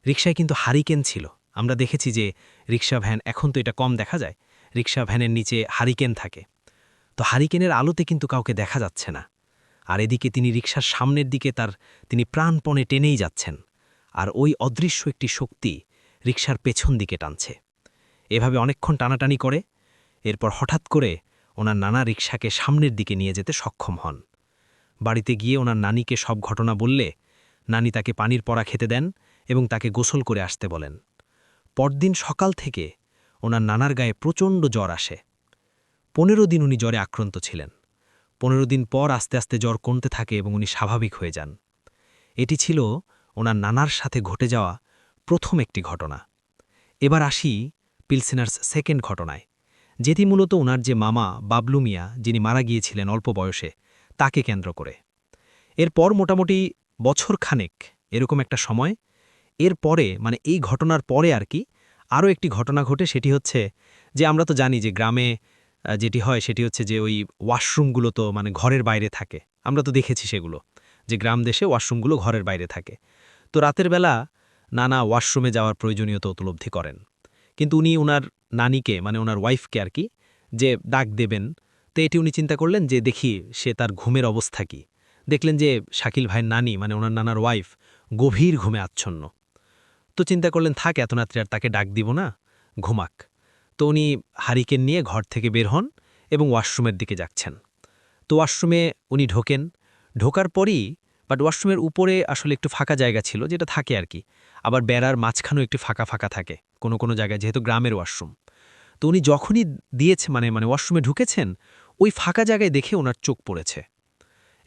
রিক্সায় কিন্তু হারিকেন ছিল, আমরা দেখেছি যে রিক্সা ভ্যান, এখন তো এটা কম দেখা যায়, রিক্সা ভ্যানের নিচে হারিকেন থাকে। তো হারিকেনের আলোতে কিন্তু কাউকে দেখা যাচ্ছে না। আর এদিকে তিনি রিক্সার সামনের দিকে তিনি প্রাণপণে টেনেই যাচ্ছেন, আর ওই অদৃশ্য একটি শক্তি রিক্সার পেছন দিকে টানছে। এভাবে অনেকক্ষণ টানাটানি করে এরপর হঠাৎ করে ওনার নানা রিক্সাকে সামনের দিকে নিয়ে যেতে সক্ষম হন। বাড়িতে গিয়ে ওনার নানিকে সব ঘটনা বললে নানি তাকে পানির পড়া খেতে দেন এবং তাকে গোসল করে আসতে বলেন। পরদিন সকাল থেকে ওনার নানার গায়ে প্রচণ্ড জ্বর আসে। 15 দিন উনি জ্বরে আক্রান্ত ছিলেন। 15 দিন পর আস্তে আস্তে জ্বর কমতে থাকে এবং উনি স্বাভাবিক হয়ে যান। এটি ছিল ওনার নানার সাথে ঘটে যাওয়া প্রথম একটি ঘটনা। এবার আসি পিলসিনার্স সেকেন্ড ঘটনায়, যেটি মূলত ওনার যে মামা বাবলু মিয়া, যিনি মারা গিয়েছিলেন অল্প বয়সে, তাকে কেন্দ্র করে। এরপর মোটামুটি বছরখানেক এরকম একটা সময়, এরপরে মানে এই ঘটনার পরে আর কি আরও একটি ঘটনা ঘটে। সেটি হচ্ছে যে আমরা তো জানি যে গ্রামে যেটি হয় সেটি হচ্ছে যে ওই ওয়াশরুমগুলো তো মানে ঘরের বাইরে থাকে। আমরা তো দেখেছি সেগুলো, যে গ্রাম দেশে ওয়াশরুমগুলো ঘরের বাইরে থাকে। তো রাতের বেলা নানা ওয়াশরুমে যাওয়ার প্রয়োজনীয়তা উপলব্ধি করেন, কিন্তু উনি ওনার নানিকে মানে ওনার ওয়াইফকে আর কি যে ডাক দেবেন। তো এটি উনি চিন্তা করলেন যে দেখি সে তার ঘুমের অবস্থা কি। দেখলেন যে শাকিল ভাইয়ের নানি মানে ওনার নানার ওয়াইফ গভীর ঘুমে আচ্ছন্ন। তো চিন্তা করলেন থাক, এত রাত্রে আর তাকে ডাক দিব না, ঘুমাক। তো উনি হারিকেন নিয়ে ঘর থেকে বের হন এবং ওয়াশরুমের দিকে যাচ্ছেন। তো ওয়াশরুমে উনি ঢোকেন, ঢোকার পরই বাট ওয়াশরুমের উপরে আসলে একটু ফাঁকা জায়গা ছিল, যেটা থাকে আর কি, আবার বেড়ার মাঝখানেও একটু ফাঁকা ফাঁকা থাকে কোনো কোনো জায়গায়, যেহেতু গ্রামের ওয়াশরুম। তো উনি যখনই দিয়েছে মানে ওয়াশরুমে ঢুকেছেন, ওই ফাঁকা জায়গায় দেখে ওনার চোখ পড়েছে,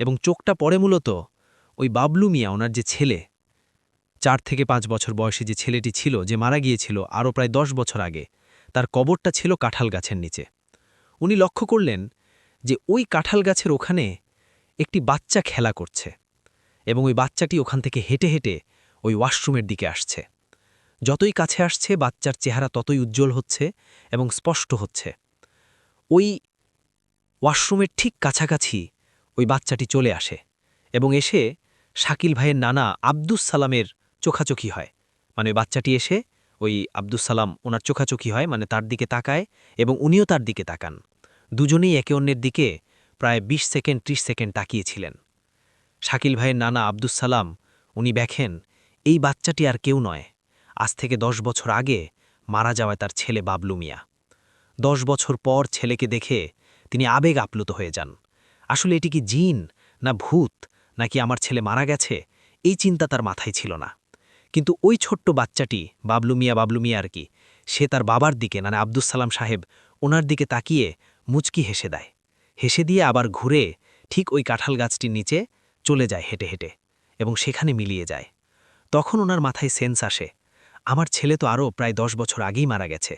এবং চোখটা পড়ে মূলত ওই বাবলু মিয়া, ওনার যে ছেলে, 4 থেকে 5 বছর বয়সী যে ছেলেটি ছিল, যে মারা গিয়েছিল আরও প্রায় 10 বছর আগে, তার কবরটা ছিল কাঁঠাল গাছের নিচে। উনি লক্ষ্য করলেন যে ওই কাঁঠাল গাছের ওখানে একটি বাচ্চা খেলা করছে, এবং ওই বাচ্চাটি ওখান থেকে হেঁটে হেঁটে ওই ওয়াশরুমের দিকে আসছে। যতই কাছে আসছে বাচ্চার চেহারা ততই উজ্জ্বল হচ্ছে এবং স্পষ্ট হচ্ছে। ওই ওয়াশরুমের ঠিক কাছাকাছি ওই বাচ্চাটি চলে আসে এবং এসে শাকিল ভাইয়ের নানা আব্দুস সালামের চোখাচোখি হয়। মানে ওই বাচ্চাটি এসে ওই আব্দুস সালাম ওনার চোখাচোখি হয়, মানে তার দিকে তাকায় এবং উনিও তার দিকে তাকান। দুজনেই একে অন্যের দিকে প্রায় 20 সেকেন্ড 30 সেকেন্ড তাকিয়েছিলেন। শাকিল ভাইয়ের নানা আব্দুস সালাম উনি দেখেন এই বাচ্চাটি আর কেউ নয়, আজ থেকে 10 বছর আগে মারা যাওয়ায় তার ছেলে বাবলু মিয়া। 10 বছর পর ছেলেকে দেখে তিনি আবেগ আপ্লুত হয়ে যান। আসলে এটি কি জিন, না ভূত, নাকি আমার ছেলে মারা গেছে, এই চিন্তা তার মাথায় ছিল না। কিন্তু ওই ছোট্ট বাচ্চাটি বাবলু মিয়া আর কি, সে তার বাবার দিকে মানে আব্দুস সালাম সাহেব ওনার দিকে তাকিয়ে মুচকি হেসে দেয়। হেসে দিয়ে আবার ঘুরে ঠিক ওই কাঁঠাল গাছটির নিচে চলে যায় হেঁটে হেঁটে, এবং সেখানে মিলিয়ে যায়। তখন ওনার মাথায় সেন্স আসে, আমার ছেলে তো আরও প্রায় 10 বছর আগেই মারা গেছে।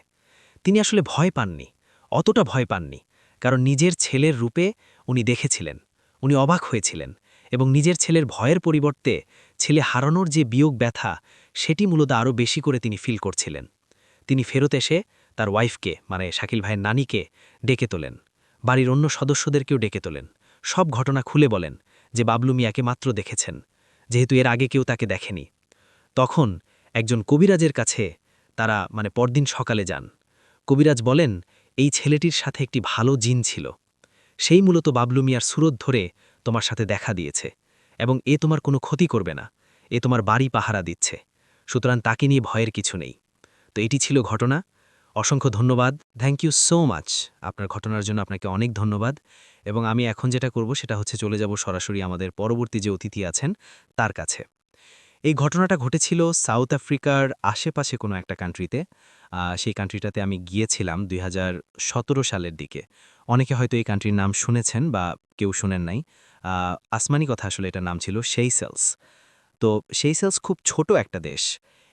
তিনি আসলে ভয় পাননি, অতটা ভয় পাননি, কারণ নিজের ছেলের রূপে উনি দেখেছিলেন। উনি অবাক হয়েছিলেন এবং নিজের ছেলের ভয়ের পরিবর্তে ছেলে হারানোর যে বিয়োগ ব্যথা, সেটি মূলত আরও বেশি করে তিনি ফিল করছিলেন। তিনি ফেরত এসে তার ওয়াইফকে মানে শাকিল ভাইয়ের নানিকে ডেকে তোলেন, বাড়ির অন্য সদস্যদেরকেও ডেকে তোলেন। সব ঘটনা খুলে বলেন যে বাবলু মিয়াকে মাত্র দেখেছেন, যেহেতু এর আগে কেউ তাকে দেখেনি। তখন একজন কবিরাজের কাছে তারা মানে পরদিন সকালে যান। কবিরাজ বলেন এই ছেলেটির সাথে একটি ভালো জিন ছিল, সেই মূলত বাবলু মিয়ার সুরত ধরে তোমার সাথে দেখা দিয়েছে, এবং এ তোমার কোনো ক্ষতি করবে না, এ তোমার বাড়ি পাহারা দিচ্ছে, সুতরাং তাকে নিয়ে ভয়ের কিছু নেই। তো এটি ছিল ঘটনা। অসংখ্য ধন্যবাদ, থ্যাংক ইউ সো মাচ। আপনার ঘটনার জন্য আপনাকে অনেক ধন্যবাদ। এবং আমি এখন যেটা করব সেটা হচ্ছে চলে যাব সরাসরি আমাদের পরবর্তী যে অতিথি আছেন তার কাছে। এই ঘটনাটা ঘটেছিল সাউথ আফ্রিকার আশেপাশে কোনো একটা কান্ট্রিতে। সেই কান্ট্রিটাতে আমি গিয়েছিলাম 2017 সালের দিকে। অনেকে হয়তো এই কান্ট্রির নাম শুনেছেন বা কেউ শুনেন নাই। আসমানি কথা, আসলে এটার নাম ছিল সেইসেলস। তো সেইসেলস খুব ছোট একটা দেশ।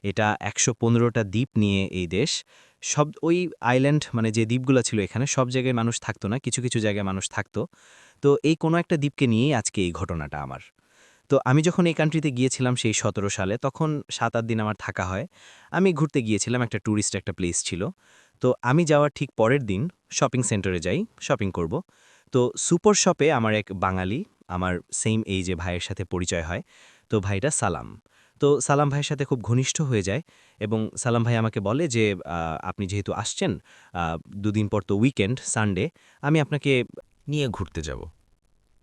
এটা 115টা দ্বীপ নিয়ে এই দেশ। সব ওই আইল্যান্ড মানে যে দ্বীপগুলো ছিল এখানে সব জায়গায় মানুষ থাকতো না, কিছু কিছু জায়গায় মানুষ থাকতো। তো এই কোনো একটা দ্বীপকে নিয়েই আজকে এই ঘটনাটা আমার। তো আমি যখন এই কান্ট্রিতে গিয়েছিলাম সেই 17 সালে, তখন 7-8 দিন আমার থাকা হয়। আমি ঘুরতে গিয়েছিলাম, একটা ট্যুরিস্ট একটা প্লেস ছিল। তো আমি যাওয়ার ঠিক পরের দিন শপিং সেন্টারে যাই, শপিং করব। তো সুপার শপে আমার এক বাঙালি, আমার সেম এই যে ভাইয়ের সাথে পরিচয় হয়। তো ভাইটা সালাম। তো সালাম ভাইয়ের সাথে খুব ঘনিষ্ঠ হয়ে যায় এবং সালাম ভাই আমাকে বলে যে আপনি যেহেতু আসছেন ২ দিন পর তো উইকেন্ড সানডে আমি আপনাকে নিয়ে ঘুরতে যাব।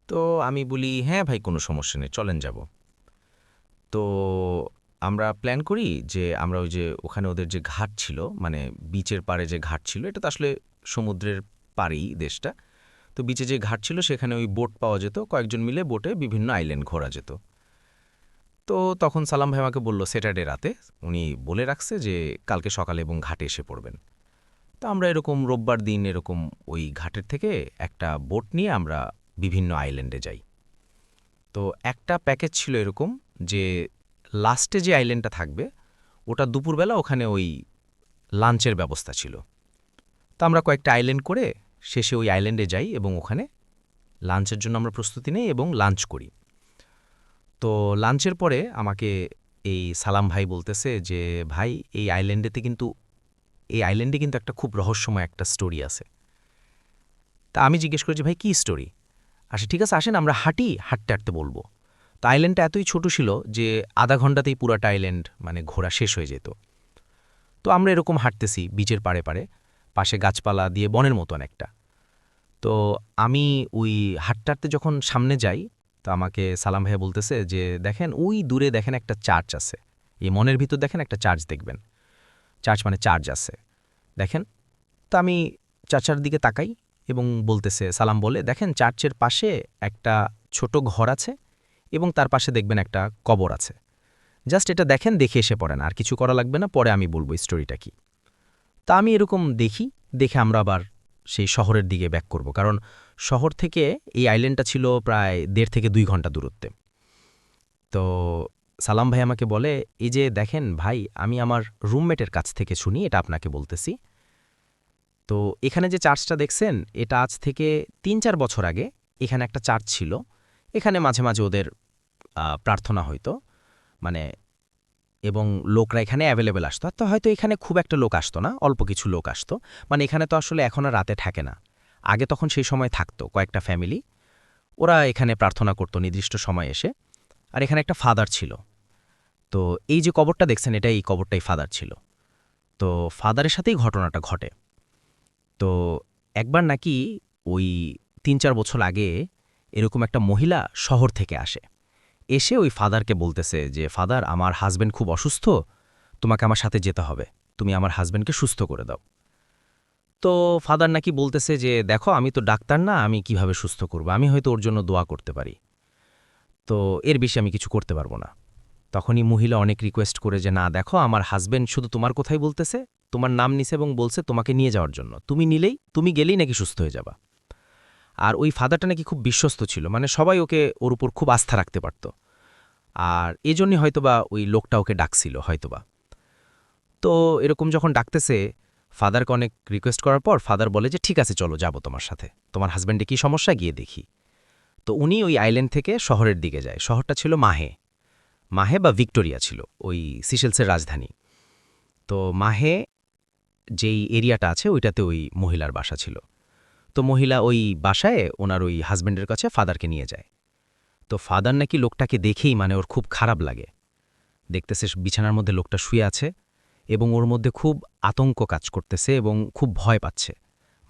তো আমি বলি হ্যাঁ ভাই কোনো সমস্যা নেই চলেন যাব। তো আমরা প্ল্যান করি যে আমরা ওই যে ওখানে ওদের যে ঘাট ছিল মানে বিচের পাড়ে যে ঘাট ছিল এটা তো আসলে সমুদ্রের পাড়েই দেশটা। তো বিচে যে ঘাট ছিল সেখানে ওই বোট পাওয়া যেত, কয়েকজন মিলে বোটে বিভিন্ন আইল্যান্ড ঘোরা যেত। তো তখন সালাম ভাই আমাকে বলল স্যাটারডে রাতে উনি বলে রাখছে যে কালকে সকালে এবং ঘাটে এসে পড়বেন। তো আমরা এরকম রোববার দিন এরকম ওই ঘাটের থেকে একটা বোট নিয়ে আমরা বিভিন্ন আইল্যান্ডে যাই। তো একটা প্যাকেজ ছিল এরকম যে লাস্টে যে আইল্যান্ডটা থাকবে ওটা দুপুরবেলা ওখানে ওই লাঞ্চের ব্যবস্থা ছিল। তো আমরা কয়েকটা আইল্যান্ড করে শেষে ওই আইল্যান্ডে যাই এবং ওখানে লাঞ্চের জন্য আমরা প্রস্তুতি নেই এবং লাঞ্চ করি। তো লাঞ্চের পরে আমাকে এই সালাম ভাই বলতেছে যে ভাই এই আইল্যান্ডে কিন্তু একটা খুব রহস্যময় একটা স্টোরি আছে। তা আমি জিজ্ঞেস করি যে ভাই কী স্টোরি? ঠিক আছে আসেন আমরা হাঁটতে হাঁটতে বলবো। তো আইল্যান্ডটা এতই ছোট ছিল যে আধা ঘন্টাতেই পুরাটা আইল্যান্ড মানে ঘোরা শেষ হয়ে যেত। তো আমরা এরকম হাঁটতেছি বিচের পাড়ে পাড়ে, পাশে গাছপালা দিয়ে বনের মতন একটা। তো আমি ওই হাঁটতে হাঁটতে যখন সামনে যাই তো আমাকে সালাম ভাইয়া বলতেছে যে দেখেন ওই দূরে দেখেন একটা চার্চ আছে, এই মনের ভিতর দেখেন একটা চার্চ দেখবেন, চার্চ মানে চার্চ আছে দেখেন। তো আমি চার্চের দিকে তাকাই এবং বলতেছে সালাম বলে দেখেন চার্চের পাশে একটা ছোট ঘর আছে এবং তার পাশে দেখবেন একটা কবর আছে, জাস্ট এটা দেখেন দেখে এসে পড়েন, আর কিছু করা লাগবে না, পরে আমি বলবো স্টোরিটা কি। তা আমি এরকম দেখে আমরা আবার সেই শহরের দিকে ব্যাক করব, কারণ শহর থেকে এই আইল্যান্ডটা ছিল প্রায় ১.৫ থেকে ২ ঘন্টা দূরত্বে। তো সালাম ভাই আমাকে বলে এই যে দেখেন ভাই আমি আমার রুমমেটের কাছ থেকে শুনি, এটা আপনাকে বলতেছি। তো এখানে যে চার্চটা দেখছেন এটা আজ থেকে ৩-৪ বছর আগে এখানে একটা চার্চ ছিল, এখানে মাঝে মাঝে ওদের প্রার্থনা হইতো মানে, এবং লোকরা এখানে অ্যাভেলেবেল আসতো। তো হয়তো এখানে খুব একটা লোক আসতো না, অল্প কিছু লোক আসতো, মানে এখানে তো আসলে এখন আর রাতে থাকে না, আগে তখন সেই সময় থাকতো কয়েকটা ফ্যামিলি, ওরা এখানে প্রার্থনা করতো নির্দিষ্ট সময় এসে। আর এখানে একটা ফাদার ছিল। তো এই যে কবরটা দেখছেন এটা এই কবরটাই ফাদার ছিল। তো ফাদারের সাথেই ঘটনাটা ঘটে। তো একবার নাকি ওই ৩-৪ বছর আগে এরকম একটা মহিলা শহর থেকে আসে, এসে ওই ফাদারকে বলতেছে যে ফাদার আমার হাজব্যান্ড খুব অসুস্থ, তোমাকে আমার সাথে যেতে হবে, তুমি আমার হাজব্যান্ডকে সুস্থ করে দাও। তো ফাদার নাকি বলতেছে যে দেখো আমি তো ডাক্তার না, আমি কিভাবে সুস্থ করব, আমি হয়তো ওর জন্য দোয়া করতে পারি, তো এর বেশি আমি কিছু করতে পারবো না। তখনই মহিলা অনেক রিকোয়েস্ট করে যে না দেখো আমার হাজব্যান্ড শুধু তোমার কথাই বলতেছে, তোমার নাম নিছে এবং বলছে তোমাকে নিয়ে যাওয়ার জন্য, তুমি গেলেই নাকি সুস্থ হয়ে যাবা। আর ওই ফাদারটা নাকি খুব বিশ্বস্ত ছিল, মানে সবাই ওর উপর খুব আস্থা রাখতে পারত, আর এজন্যই হয়তোবা ওই লোকটা ওকে ডাকছিল হয়তোবা। তো এরকম যখন ডাকতেছে ফাদারকে অনেক রিকোয়েস্ট করার পর ফাদার বলে যে ঠিক আছে চলো যাবো তোমার সাথে, তোমার হাজব্যান্ডে কী সমস্যা গিয়ে দেখি। তো উনি ওই আইল্যান্ড থেকে শহরের দিকে যায়, শহরটা ছিল মাহে বা ভিক্টোরিয়া ছিল ওই সিশেলসের রাজধানী। তো মাহে যেই এরিয়াটা আছে ওইটাতে ওই মহিলার বাসা ছিল। তো মহিলা ওই বাসায় ওনার ওই হাজব্যান্ডের কাছে ফাদারকে নিয়ে যায়। তো ফাদার নাকি লোকটাকে দেখেই মানে ওর খুব খারাপ লাগে, দেখতেছে বিছানার মধ্যে লোকটা শুয়ে আছে এবং ওর মধ্যে খুব আতঙ্ক কাজ করতেছে এবং খুব ভয় পাচ্ছে,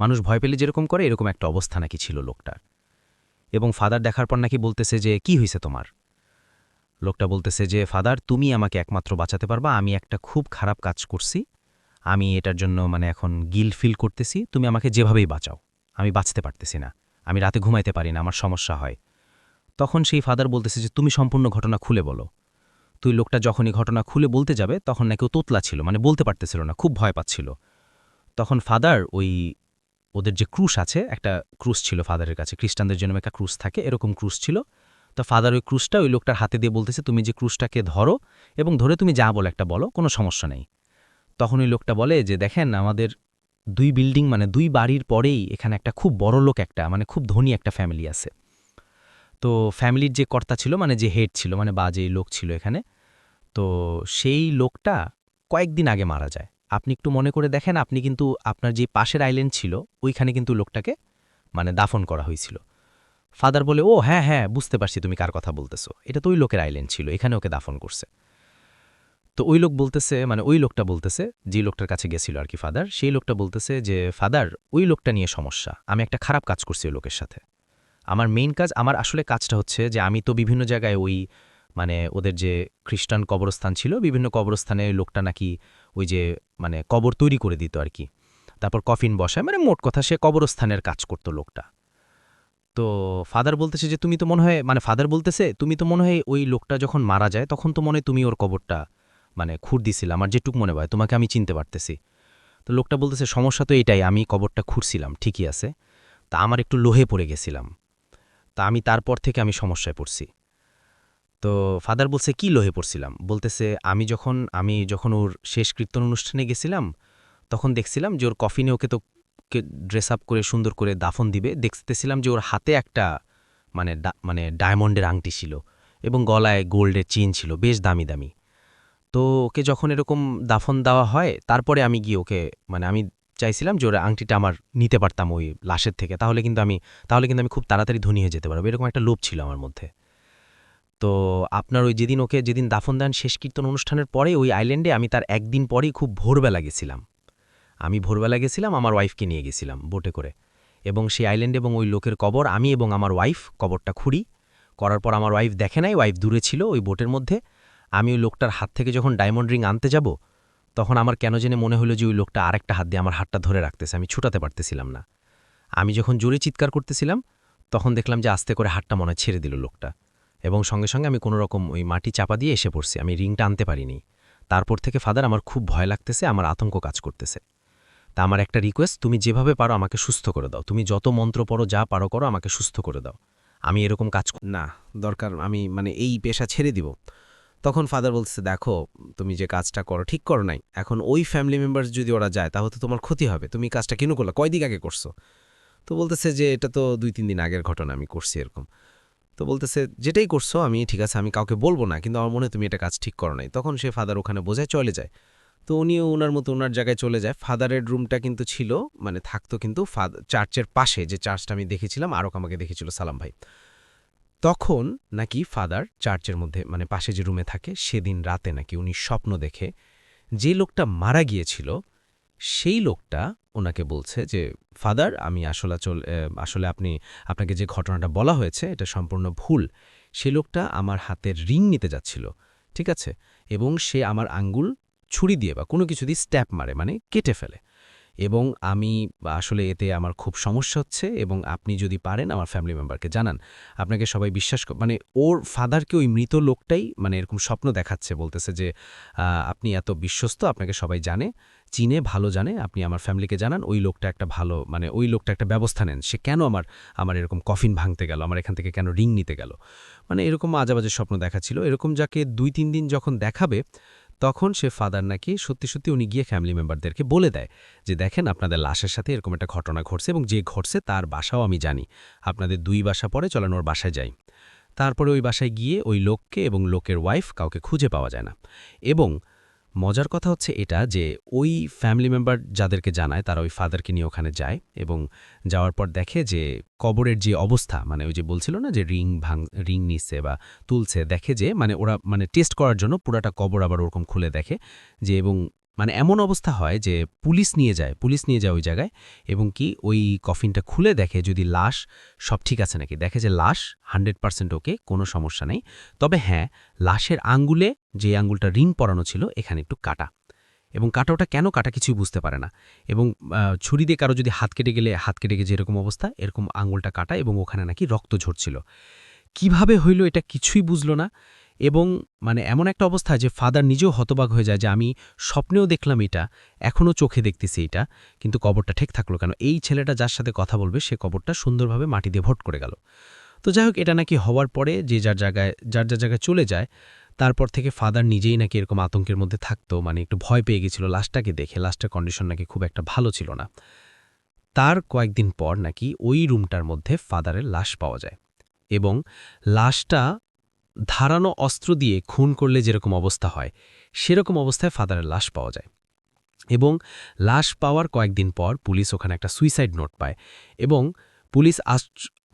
মানুষ ভয় পেলে যেরকম করে এরকম একটা অবস্থা নাকি ছিল লোকটার। এবং ফাদার দেখার পর নাকি বলতেছে যে কি হয়েছে তোমার? লোকটা বলতেছে যে ফাদার তুমি আমাকে একমাত্র বাঁচাতে পারবা, আমি একটা খুব খারাপ কাজ করছি, আমি এটার জন্য মানে এখন গিল্ট ফিল করতেছি, তুমি আমাকে যেভাবেই বাঁচাও, আমি বাঁচতে পারতেছি না, আমি রাতে ঘুমাইতে পারি না, আমার সমস্যা হয়। তখন সেই ফাদার বলতেছে যে তুমি সম্পূর্ণ ঘটনা খুলে বলো। তুই লোকটা যখনই ঘটনা খুলে বলতে যাবে তখন নাকি ও তোতলা ছিল, মানে বলতে পারতেছিল না, খুব ভয় পাচ্ছিল। তখন ফাদার ওদের যে ক্রুশ আছে, একটা ক্রুশ ছিল ফাদারের কাছে, খ্রিস্টানদের জন্য একটা ক্রুশ থাকে, এরকম ক্রুশ ছিল। তো ফাদার ওই ক্রুশটা ওই লোকটার হাতে দিয়ে বলতেছে তুমি যে ক্রুশটাকে ধরো এবং ধরে তুমি যা বলো একটা বলো, কোনো সমস্যা নেই। তখন ওই লোকটা বলে যে দেখেন আমাদের 2 বিল্ডিং মানে 2 বাড়ির পরেই এখানে একটা খুব বড় লোক একটা মানে খুব ধনী একটা ফ্যামিলি আছে। তো ফ্যামিলির যে কর্তা ছিল মানে যে হেড ছিল মানে বা যেই লোক ছিল এখানে, তো সেই লোকটা কয়েকদিন আগে মারা যায়। আপনি একটু মনে করে দেখেন, আপনি কিন্তু আপনার যে পাশের আইল্যান্ড ছিল ওইখানে কিন্তু লোকটাকে মানে দাফন করা হয়েছিল। ফাদার বলে ও হ্যাঁ বুঝতে পারছি তুমি কার কথা বলতেছো, এটা তো ওই লোকের আইল্যান্ড ছিল, এখানে ওকে দাফন করছে। তো ওই লোক বলতেছে মানে ওই লোকটা বলতেছে যে লোকটার কাছে গেছিল আর কি ফাদার, সেই লোকটা বলতেছে যে ফাদার ওই লোকটা নিয়ে সমস্যা, আমি একটা খারাপ কাজ করছি ওই লোকের সাথে। আমার মেইন কাজ, আমার আসলে কাজটা হচ্ছে যে আমি তো বিভিন্ন জায়গায় ওই মানে ওদের যে খ্রিস্টান কবরস্থান ছিল, বিভিন্ন কবরস্থানে ওই লোকটা নাকি ওই যে মানে কবর তৈরি করে দিত আর কি, তারপর কফিন বসায়, মানে মোট কথা সে কবরস্থানের কাজ করতো লোকটা। তো ফাদার বলতেছে যে তুমি তো মনে হয় মানে ফাদার বলতেছে তুমি তো মনে হয় ওই লোকটা যখন মারা যায় তখন তো মনে হয় তুমি ওর কবরটা মানে খুঁড় দিছিলাম, আমার যেটুক মনে হয় তোমাকে আমি চিনতে পারতেছি। তো লোকটা বলতেছে সমস্যা তো এটাই, আমি কবরটা খুঁড়ছিলাম ঠিকই আছে, তা আমার একটু লোহে পড়ে গেছিলাম, তা আমি তারপর থেকে আমি সমস্যায় পড়ছি। তো ফাদার বলছে কি লোহে পড়ছিলাম, বলতেছে আমি যখন ওর শেষ কীর্তন অনুষ্ঠানে গেছিলাম তখন দেখছিলাম যে ওর কফিনে ওকে তো ড্রেস আপ করে সুন্দর করে দাফন দিবে, দেখতেছিলাম যে ওর হাতে একটা মানে ডায়মন্ডের আংটি ছিল এবং গলায় গোল্ডের চেন ছিল বেশ দামি দামি। তো ওকে যখন এরকম দাফন দেওয়া হয় তারপরে আমি গিয়ে ওকে মানে আমি চাইছিলাম যে ওর আংটিটা আমার নিতে পারতাম ওই লাশের থেকে, তাহলে কিন্তু আমি খুব তাড়াতাড়ি ধনী হয়ে যেতে পারবো, এরকম একটা লোভ ছিল আমার মধ্যে। তো আপনার ওই যেদিন দাফন দেন শেষ কীর্তন অনুষ্ঠানের পরে ওই আইল্যান্ডে আমি তার একদিন পরেই খুব ভোরবেলা গেছিলাম, আমার ওয়াইফকে নিয়ে গেছিলাম বোটে করে, এবং সেই আইল্যান্ডে এবং ওই লোকের কবর আমি এবং আমার ওয়াইফ কবরটা খুঁড়ি করার পর আমার ওয়াইফ দেখে নাই, ওয়াইফ দূরে ছিল ওই বোটের মধ্যে। আমি ওই লোকটার হাত থেকে যখন ডায়মন্ড রিং আনতে যাব তখন আমার কেন জেনে মনে হলো যে ওই লোকটা আরেকটা হাত দিয়ে আমার হাতটা ধরে রাখতেছে, আমি ছুটাতে পারতেছিলাম না। আমি যখন জোরে চিৎকার করতেছিলাম তখন দেখলাম যে আস্তে করে হাতটা মনে হয় ছেড়ে দিল লোকটা, এবং সঙ্গে সঙ্গে আমি কোনো রকম ওই মাটি চাপা দিয়ে এসে পড়ছি, আমি রিংটা আনতে পারিনি। তারপর থেকে ফাদার আমার খুব ভয় লাগতেছে, আমার আতঙ্ক কাজ করতেছে। তা আমার একটা রিকোয়েস্ট, তুমি যেভাবে পারো আমাকে সুস্থ করে দাও, তুমি যত মন্ত্র পড়ো যা পারো করো, আমাকে সুস্থ করে দাও, আমি এরকম কাজ
না দরকার, আমি মানে এই পেশা ছেড়ে দিব। তখন ফাদার বলছে দেখো তুমি যে কাজটা করো ঠিক করো নাই, এখন ওই ফ্যামিলি মেম্বার্স যদি ওরা যায় তাহলে তো তোমার ক্ষতি হবে, তুমি কাজটা কেন করলো, কয়দিন আগে করছো? তো বলতেছে যে এটা তো 2-3 দিন আগের ঘটনা, আমি করছি এরকম। তো বলতেছে যেটাই করছো আমি ঠিক আছে, আমি কাউকে বলবো না, কিন্তু আমার মনে হয় তুমি এটা কাজ ঠিক করো নাই। তখন সে ফাদার ওখানে বোঝায় চলে যায়। তো উনিও ওনার মতো ওনার জায়গায় চলে যায়। ফাদারের রুমটা কিন্তু ছিল মানে থাকতো কিন্তু চার্চের পাশে, যে চার্চটা আমি দেখেছিলাম আরও আমাকে দেখেছিল সালাম ভাই। তখন নাকি ফাদার চার্চের মধ্যে মানে পাশে যে রুমে থাকে সেদিন রাতে নাকি উনি স্বপ্ন দেখে যে লোকটা মারা গিয়েছিল সেই লোকটা ওনাকে বলছে যে ফাদার আমি আসলে আপনাকে যে ঘটনাটা বলা হয়েছে এটা সম্পূর্ণ ভুল। সে লোকটা আমার হাতের রিং নিতে যাচ্ছিল, ঠিক আছে, এবং সে আমার আঙ্গুল ছুরি দিয়ে বা কোনো কিছু দিয়ে স্ট্যাপ মারে মানে কেটে ফেলে, এবং আমি আসলে এতে আমার খুব সমস্যা হচ্ছে, এবং আপনি যদি পারেন আমার ফ্যামিলি মেম্বারকে জানান। আপনাকে সবাই বিশ্বাস মানে ওর ফাদারকে ওই মৃত লোকটাই মানে এরকম স্বপ্ন দেখাচ্ছে, বলতেছে যে আপনি এত বিশ্বস্ত, আপনাকে সবাই চিনে ভালো জানে, আপনি আমার ফ্যামিলিকে জানান, ওই লোকটা একটা ভালো মানে ওই লোকটা একটা ব্যবস্থা নেন, সে কেন আমার এরকম কফিন ভাঙতে গেল, আমার এখান থেকে কেন রিং নিতে গেল, মানে এরকম আজাবাজে স্বপ্ন দেখাচ্ছিল। এরকম যাকে 2-3 দিন যখন দেখাবে তখন সে ফাদার নাকি সত্যি সত্যি উনি গিয়ে ফ্যামিলি মেম্বারদেরকে বলে দেয় যে দেখেন আপনাদের লাশের সাথে এরকম একটা ঘটনা ঘটছে, এবং যে ঘটছে তার বাসাও আমি জানি, আপনাদের 2 বাসা পরে চলেন ওর বাসায় যাই। তারপরে ওই বাসায় গিয়ে ওই লোককে এবং লোকের ওয়াইফ কাউকে খুঁজে পাওয়া যায় না। এবং মজার কথা হচ্ছে এটা যে ওই ফ্যামিলি মেম্বার যাদেরকে জানায় তারা ওই ফাদারকে নিয়ে ওখানে যায়, এবং যাওয়ার পর দেখে যে কবরের যে অবস্থা মানে ওই যে বলছিল না যে রিং নিচ্ছে বা তুলছে, দেখে যে মানে ওরা মানে টেস্ট করার জন্য পুরাটা কবর আবার ওরকম খুলে দেখে যে, এবং মানে এমন অবস্থা হয় যে পুলিশ নিয়ে যায় ওই জায়গায়, এবং কি ওই কফিনটা খুলে দেখে যদি লাশ সব ঠিক আছে নাকি, দেখে যে লাশ 100% ওকে, কোনো সমস্যা নেই, তবে হ্যাঁ লাশের আঙ্গুলে যে আঙ্গুলটা রিং পরানো ছিল এখানে একটু কাটা, এবং কাটাটা কেন কাটা কিছুই বুঝতে পারে না, এবং ছুরি দিয়ে কারো যদি হাত কেটে গেছে এরকম অবস্থা, এরকম আঙ্গুলটা কাটা, এবং ওখানে নাকি রক্ত ঝরছিল। কিভাবে হইল এটা কিছুই বুঝল না, এবং মানে এমন একটা অবস্থা যে ফাদার নিজেও হতবাক হয়ে যায় যে আমি স্বপ্নেও দেখলাম এটা, এখনও চোখে দেখতেছি এটা, কিন্তু কবরটা ঠিক থাকলো কেন, এই ছেলেটা যার সাথে কথা বলবে সে কবরটা সুন্দরভাবে মাটি দিয়ে ভোট করে গেল। তো যাই হোক, এটা নাকি হওয়ার পরে যে যার জায়গায় চলে যায়, তারপর থেকে ফাদার নিজেই নাকি এরকম আতঙ্কের মধ্যে থাকতো, মানে একটু ভয় পেয়ে গেছিল লাশটাকে দেখে, লাশটার কন্ডিশন নাকি খুব একটা ভালো ছিল না। তার কয়েকদিন পর নাকি ওই রুমটার মধ্যে ফাদারের লাশ পাওয়া যায়, এবং লাশটা ধারানো অস্ত্র দিয়ে খুন করলে যেরকম অবস্থা হয় সেরকম অবস্থায় ফাদারের লাশ পাওয়া যায়, এবং লাশ পাওয়ার কয়েকদিন পর পুলিশ ওখানে একটা সুইসাইড নোট পায়, এবং পুলিশ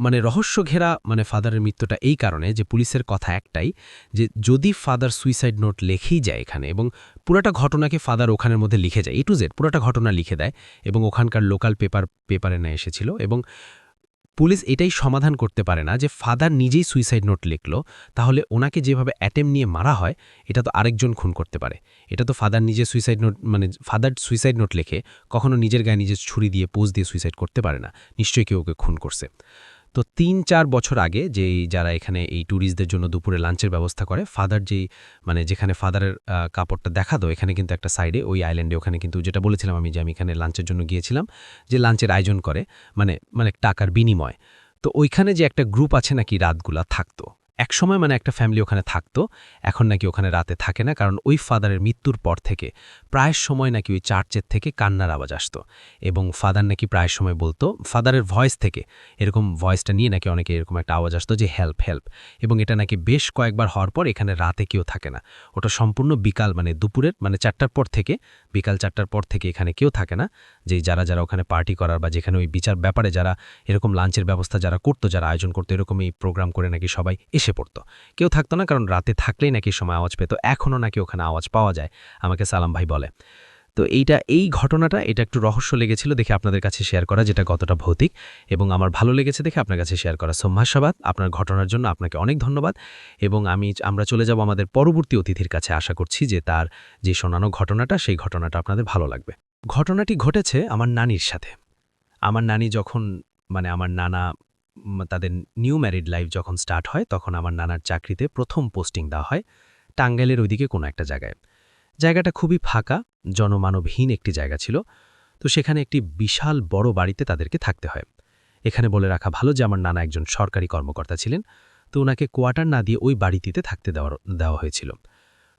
মানে রহস্য ঘেরা মানে ফাদারের মৃত্যুটা এই কারণে যে পুলিশের কথা একটাই যে যদি ফাদার সুইসাইড নোট লেখেই যায় এখানে এবং পুরোটা ঘটনাকে ফাদার ওখানের মধ্যে লিখে যায় A to Z পুরোটা ঘটনা লিখে দেয় এবং ওখানকার লোকাল পেপারে না এসেছিল এবং পুলিশ এটাই সমাধান করতে পারে না যে ফাদার নিজেই সুইসাইড নোট লিখল, তাহলে ওনাকে যেভাবে অ্যাটেম নিয়ে মারা হয় এটা তো আরেকজন খুন করতে পারে। এটা তো ফাদার নিজে সুইসাইড নোট মানে ফাদার সুইসাইড নোট লেখে কখনো নিজের গায়ে নিজের ছুরি দিয়ে পোজ দিয়ে সুইসাইড করতে পারে না, নিশ্চয়ই কেউ ওকে খুন করছে। তো ৩-৪ বছর আগে যেই যারা এখানে এই ট্যুরিস্টদের জন্য দুপুরে লাঞ্চের ব্যবস্থা করে ফাদার যেই মানে যেখানে ফাদারের কাপড়টা দেখাতো এখানে কিন্তু একটা সাইডে ওই আইল্যান্ডে ওখানে কিন্তু যেটা বলেছিলাম আমি যে আমি এখানে লাঞ্চের জন্য গিয়েছিলাম যে লাঞ্চের আয়োজন করে মানে টাকার বিনিময়। তো ওইখানে যে একটা গ্রুপ আছে নাকি রাতগুলা থাকতো একসময় মানে একটা ফ্যামিলি ওখানে থাকতো, এখন নাকি ওখানে রাতে থাকে না কারণ ওই ফাদারের মৃত্যুর পর থেকে প্রায় সময় নাকি ওই চার্চের থেকে কান্নার আওয়াজ আসতো এবং ফাদার নাকি প্রায় সময় বলতো ফাদারের ভয়েস থেকে এরকম ভয়েসটা নিয়ে নাকি অনেকে এরকম একটা আওয়াজ আসতো যে হেল্প হেল্প এবং এটা নাকি বেশ কয়েকবার হওয়ার পর এখানে রাতে কেউ থাকে না। ওটা সম্পূর্ণ বিকাল মানে দুপুরের মানে 4টার পর থেকে বিকাল 4টার পর থেকে এখানে কেউ থাকে না, যে যারা যারা ওখানে পার্টি করার বা যেখানে ওই বিচার ব্যাপারে যারা এরকম লাঞ্চের ব্যবস্থা যারা করতো যারা আয়োজন করতো এরকম এই প্রোগ্রাম করে নাকি সবাই এসে পড়তো, কেউ থাকতো না কারণ রাতে থাকলেই নাকি সময় আওয়াজ পেত। এখনও নাকি ওখানে আওয়াজ পাওয়া যায় আমাকে সালাম ভাই বলে। তো এই ঘটনাটা এটা একটু রহস্য লেগেছিল দেখে আপনাদের কাছে শেয়ার করা, যেটা কতটা ভৌতিক এবং আমার ভালো লেগেছে দেখে আপনার কাছে শেয়ার করা। ধন্যবাদ আপনার ঘটনার জন্য, আপনাকে অনেক ধন্যবাদ এবং আমরা চলে যাব আমাদের পরবর্তী অতিথির কাছে। আশা করছি যে তার যে শোনানো ঘটনাটা সেই ঘটনাটা আপনাদের ভালো লাগবে। ঘটনাটি ঘটেছে আমার নানির সাথে। আমার নানি যখন মানে আমার নানা তাদের নিউ ম্যারিড লাইফ যখন স্টার্ট হয় তখন আমার নানার চাকরিতে প্রথম পোস্টিং দেওয়া হয় টাঙ্গাইলের ওইদিকে কোনো একটা জায়গায়। জায়গাটা খুবই ফাঁকা জনমানবহীন একটি জায়গা ছিল। তো সেখানে একটি বিশাল বড় বাড়িতে তাদেরকে থাকতে হয়। এখানে বলে রাখা ভালো যে আমার নানা একজন সরকারি কর্মকর্তা ছিলেন, তো ওনাকে কোয়ার্টার না দিয়ে ওই বাড়িটিতে থাকতে দেওয়া হয়েছিল।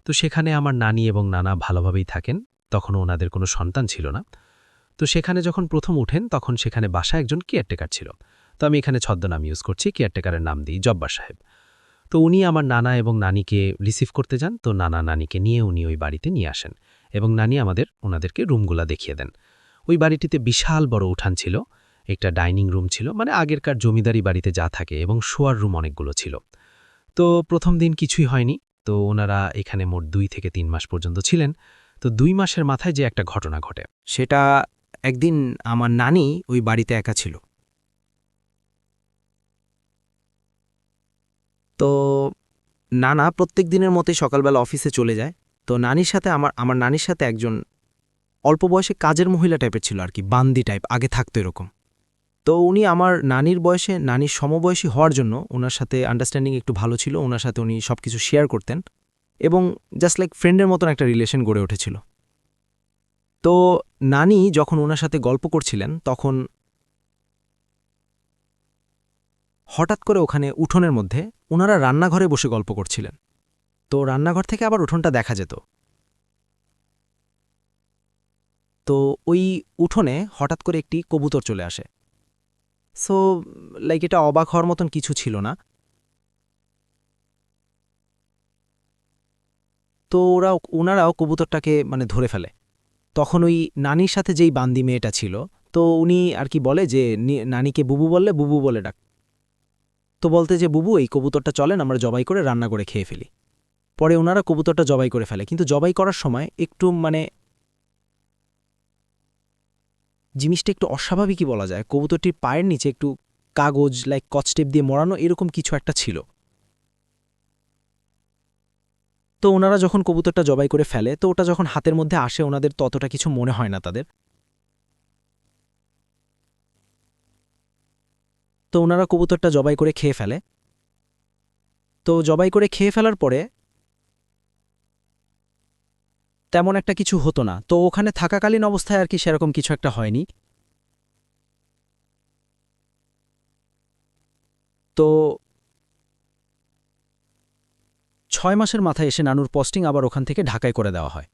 তো সেখানে আমার নানি এবং নানা ভালোভাবেই থাকেন, তখনও ওনাদের কোনো সন্তান ছিল না। তো সেখানে যখন প্রথম উঠেন তখন সেখানে বাসায় একজন কেয়ারটেকার ছিল। তো আমি এখানে ছদ্মনাম ইউজ করছি, কেয়ারটেকারের নাম দিই জব্বার সাহেব। তো উনি আমার নানা এবং নানিকে রিসিভ করতে যান, তো নানা নানিকে নিয়ে উনি ওই বাড়িতে নিয়ে আসেন এবং নানি ওনাদেরকে রুমগুলা দেখিয়ে দেন। ওই বাড়িটিতে বিশাল বড় উঠান ছিল, একটা ডাইনিং রুম ছিল মানে আগেরকার জমিদারি বাড়িতে যা থাকে এবং শোয়ার রুম অনেকগুলো ছিল। তো প্রথম দিন কিছুই হয়নি, তো ওনারা এখানে মোট 2 থেকে 3 মাস পর্যন্ত ছিলেন। তো 2 মাসের মাথায় যে একটা ঘটনা ঘটে,
সেটা একদিন আমার নানি ওই বাড়িতে একা ছিল। তো নানা প্রত্যেক দিনের মতোই সকালবেলা অফিসে চলে যায়। তো নানির সাথে আমার নানির সাথে একজন অল্প বয়সে কাজের মহিলা টাইপের ছিল আর কি, বান্দি টাইপ আগে থাকতো এরকম। তো উনি আমার নানির বয়সে নানির সমবয়সী হওয়ার জন্য ওনার সাথে আন্ডারস্ট্যান্ডিং একটু ভালো ছিল, ওনার সাথে উনি সব কিছু শেয়ার করতেন এবং জাস্ট লাইক ফ্রেন্ডের মতন একটা রিলেশন গড়ে উঠেছিল। তো নানি যখন ওনার সাথে গল্প করছিলেন তখন হঠাৎ করে ওখানে উঠোনের মধ্যে ওনারা রান্নাঘরে বসে গল্প করছিলেন। তো রান্নাঘর থেকে আবার উঠোনটা দেখা যেত। তো ওই উঠোনে হঠাৎ করে একটি কবুতর চলে আসে। সো লাইক এটা অবাক হওয়ার মতন কিছু ছিল না। তো ওনারাও কবুতরটাকে মানে ধরে ফেলে। তখন ওই নানির সাথে যেই বান্দি মেয়েটা ছিল, তো উনি আর কি বলে যে নানিকে বুবু বললে বুবু বলে ডাক। তো বলতে যে বুবু এই কবুতরটা চলেন আমরা জবাই করে রান্না করে খেয়ে ফেলি। পরে ওনারা কবুতরটা জবাই করে ফেলে, কিন্তু জবাই করার সময় একটু মানে জিনিসটা একটু অস্বাভাবিকই বলা যায়। কবুতরটির পায়ের নিচে একটু কাগজ লাইক কচটেপ দিয়ে মোড়ানো এরকম কিছু একটা ছিল। তো ওনারা যখন কবুতরটা জবাই করে ফেলে তো ওটা যখন হাতের মধ্যে আসে ওনাদের ততটা কিছু মনে হয় না তাদের। তো ওনারা কবুতরটা জবাই করে খেয়ে ফেলে। তো জবাই করে খেয়ে ফেলার পরে তেমন একটা কিছু হতো না। তো ওখানে থাকাকালীন অবস্থায় আর কি সেরকম কিছু একটা হয়নি। তো 6 মাসের মাথায় এসে নানুর পোস্টিং আবার ওখান থেকে ঢাকায় করে দেওয়া হয়।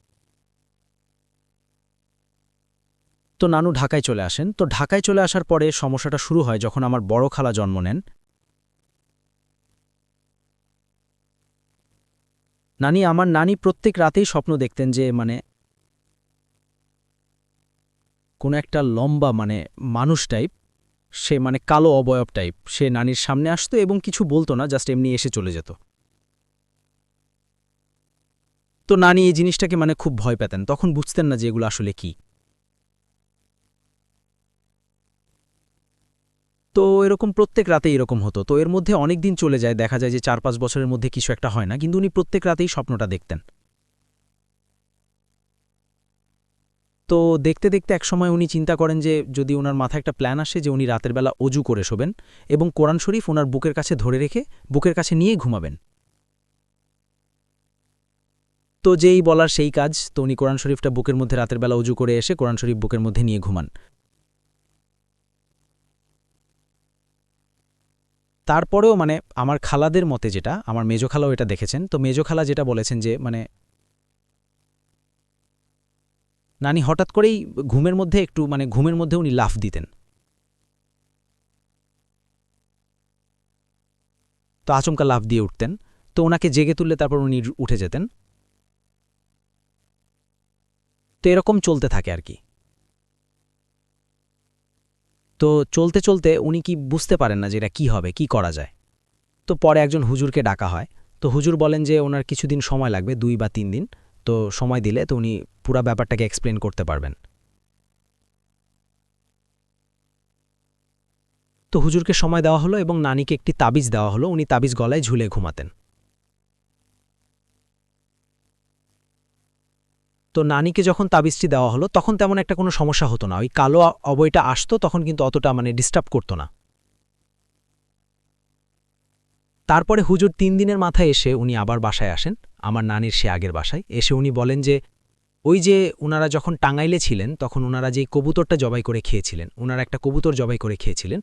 তো নানু ঢাকায় চলে আসেন। তো ঢাকায় চলে আসার পরে সমস্যাটা শুরু হয় যখন আমার বড় খালা জন্ম নেন। আমার নানি প্রত্যেক রাতেই স্বপ্ন দেখতেন যে মানে কোনো একটা লম্বা মানে মানুষ টাইপ সে মানে কালো অবয়ব টাইপ, সে নানির সামনে আসতো এবং কিছু বলতো না, জাস্ট এমনি এসে চলে যেত। তো নানি এই জিনিসটাকে মানে খুব ভয় পেতেন, তখন বুঝতেন না যে এগুলো আসলে কি। তো এরকম প্রত্যেক রাতে এরকম হতো। তো এর মধ্যে অনেক দিন চলে যায়, দেখা যায় যে ৪-৫ বছরের মধ্যে কিছু একটা হয় না, কিন্তু উনি প্রত্যেক রাতেই স্বপ্নটা দেখতেন। তো দেখতে দেখতে একসময় উনি চিন্তা করেন যে যদি ওনার মাথায় একটা প্ল্যান আসে যে উনি রাতের বেলা অজু করে শোবেন এবং কোরআন শরীফ ওনার বুকের কাছে ধরে রেখে বুকের কাছে নিয়েই ঘুমাবেন। তো যেই বলার সেই কাজ, তো উনি কোরআন শরীফটা বুকের মধ্যে রাতের বেলা অজু করে এসে কোরআন শরীফ বুকের মধ্যে নিয়ে ঘুমান। তারপরেও মানে আমার খালাদের মতে, যেটা আমার মেজো খালাও এটা দেখেছেন, তো মেজো খালা যেটা বলেছেন যে মানে নানি হঠাৎ করেই ঘুমের মধ্যে একটু মানে ঘুমের মধ্যে উনি লাফ দিতেন। তো আচমকা লাফ দিয়ে উঠতেন, তো ওনাকে জেগে তুললে তারপর উনি উঠে যেতেন। তো এরকম চলতে থাকে আর কি। তো চলতে চলতে উনি কি বুঝতে পারেন না যে এটা কী হবে, কি করা যায়। তো পরে একজন হুজুরকে ডাকা হয়। তো হুজুর বলেন যে ওনার কিছুদিন সময় লাগবে, 2 বা 3 দিন। তো সময় দিলে তো উনি পুরা ব্যাপারটাকে এক্সপ্লেন করতে পারবেন। তো হুজুরকে সময় দেওয়া হলো এবং নানিকে একটি তাবিজ দেওয়া হলো, উনি তাবিজ গলায় ঝুলে ঘুমাতেন। তো নানিকে যখন তাবিজটি দেওয়া হলো তখন তেমন একটা কোনো সমস্যা হতো না, ওই কালো অবয়টা আসতো তখন কিন্তু অতটা মানে ডিস্টার্ব করতো না। তারপরে হুজুর 3 দিনের মাথায় এসে উনি আবার বাসায় আসেন, আমার নানির সে আগের বাসায় এসে উনি বলেন যে ওই যে উনারা যখন টাঙ্গাইলে ছিলেন তখন উনারা যেই কবুতরটা জবাই করে খেয়েছিলেন, উনারা একটা কবুতর জবাই করে খেয়েছিলেন।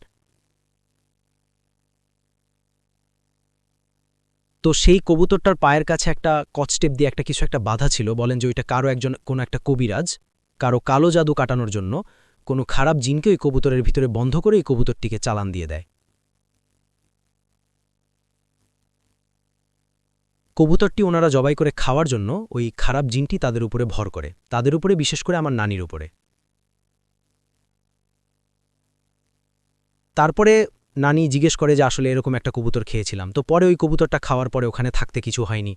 তো সেই কবুতরটার পায়ের কাছে একটা কচটেপ দিয়ে একটা কিছু একটা বাধা ছিল, বলেন যে ওইটা কারো একজন কোনো একটা কবিরাজ কারো কালো জাদু কাটানোর জন্য কোনো খারাপ জিনকে ওই কবুতরের ভিতরে বন্ধ করে এই কবুতরটিকে চালান দিয়ে দেয়। কবুতরটি ওনারা জবাই করে খাওয়ার জন্য ওই খারাপ জিনটি তাদের উপরে ভর করে, তাদের উপরে, বিশেষ করে আমার নানির উপরে। তারপরে নানি জিজ্ঞেস করে যে আসলে এরকম একটা কবুতর খেয়েছিলাম, তো পরে ওই কবুতরটা খাওয়ার পরে ওখানে থাকতে কিছু হয়নি।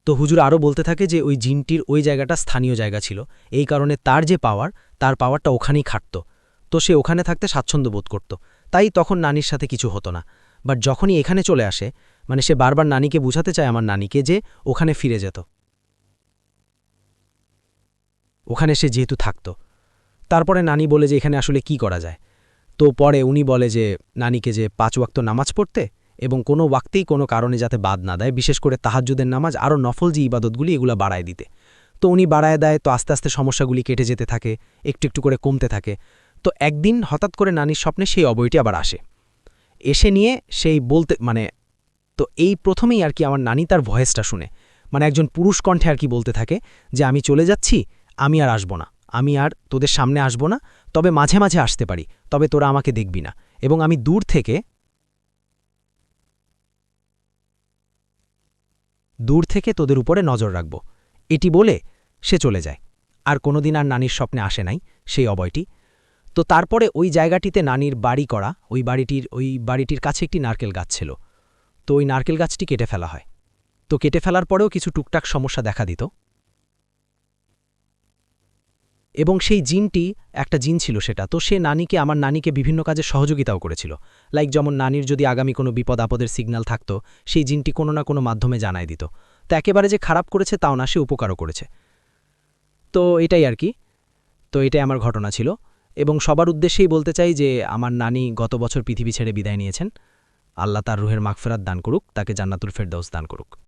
তো হুজুর আরও বলতে থাকে যে ওই জিনটির ওই জায়গাটা স্থানীয় জায়গা ছিল, এই কারণে তার যে পাওয়ার, তার পাওয়ারটা ওখানেই খাটত। তো সে ওখানে থাকতে স্বাচ্ছন্দ্য বোধ করত, তাই তখন নানির সাথে কিছু হতো না। বাট যখনই এখানে চলে আসে, মানে সে বারবার নানিকে বুঝাতে চায় আমার নানিকে যে ওখানে ফিরে যেত, ওখানে সে যেহেতু থাকত। তারপরে নানি বলে যে এখানে আসলে কি করা যায়। তো পরে উনি বলে যে নানিকে যে 5 ওয়াক্ত নামাজ পড়তে এবং কোনো ওয়াক্তেই কোনো কারণে যাতে বাদ না দেয়, বিশেষ করে তাহাজ্জুদের নামাজ, আরও নফল যে ইবাদতগুলি এগুলো বাড়ায় দিতে। তো উনি বাড়ায় দেয়, তো আস্তে আস্তে সমস্যাগুলি কেটে যেতে থাকে, একটু একটু করে কমতে থাকে। তো একদিন হঠাৎ করে নানির স্বপ্নে সেই অবয়টি আবার আসে, এসে নিয়ে সেই বলতে মানে, তো এই প্রথমেই আর কি আমার নানি তার ভয়েসটা শুনে, মানে একজন পুরুষ কণ্ঠে আর কি বলতে থাকে যে আমি চলে যাচ্ছি, আমি আর আসব না, আমি আর তোদের সামনে আসব না, তবে মাঝে মাঝে আসতে পারি, তবে তোরা আমাকে দেখবি না, এবং আমি দূর থেকে তোদের উপরে নজর রাখব। এটি বলে সে চলে যায়। আর কোনোদিন আর নানির স্বপ্নে আসে নাই সেই অবয়টি। তো তারপরে ওই জায়গাটিতে নানির বাড়ি করা, ওই বাড়িটির কাছে একটি নারকেল গাছ ছিল। তো ওই নারকেল গাছটি কেটে ফেলা হয়। তো কেটে ফেলার পরেও কিছু টুকটাক সমস্যা দেখা দিত, এবং সেই জিনটি একটা জিন ছিল সেটা। তো সে আমার নানিকে বিভিন্ন কাজে সহযোগিতাও করেছিল, লাইক যেমন নানির যদি আগামী কোনো বিপদ আপদের সিগন্যাল থাকতো, সেই জিনটি কোনো না কোনো মাধ্যমে জানাই দিত। তো একেবারে যে খারাপ করেছে তাও না, সে উপকারও করেছে। তো এটাই আর কি। তো এটাই আমার ঘটনা ছিল, এবং সবার উদ্দেশ্যেই বলতে চাই যে আমার নানি গত বছর পৃথিবী ছেড়ে বিদায় নিয়েছেন। আল্লাহ তার রুহের মাগফিরাত দান করুক, তাকে জান্নাতুল ফেরদাউস দান করুক।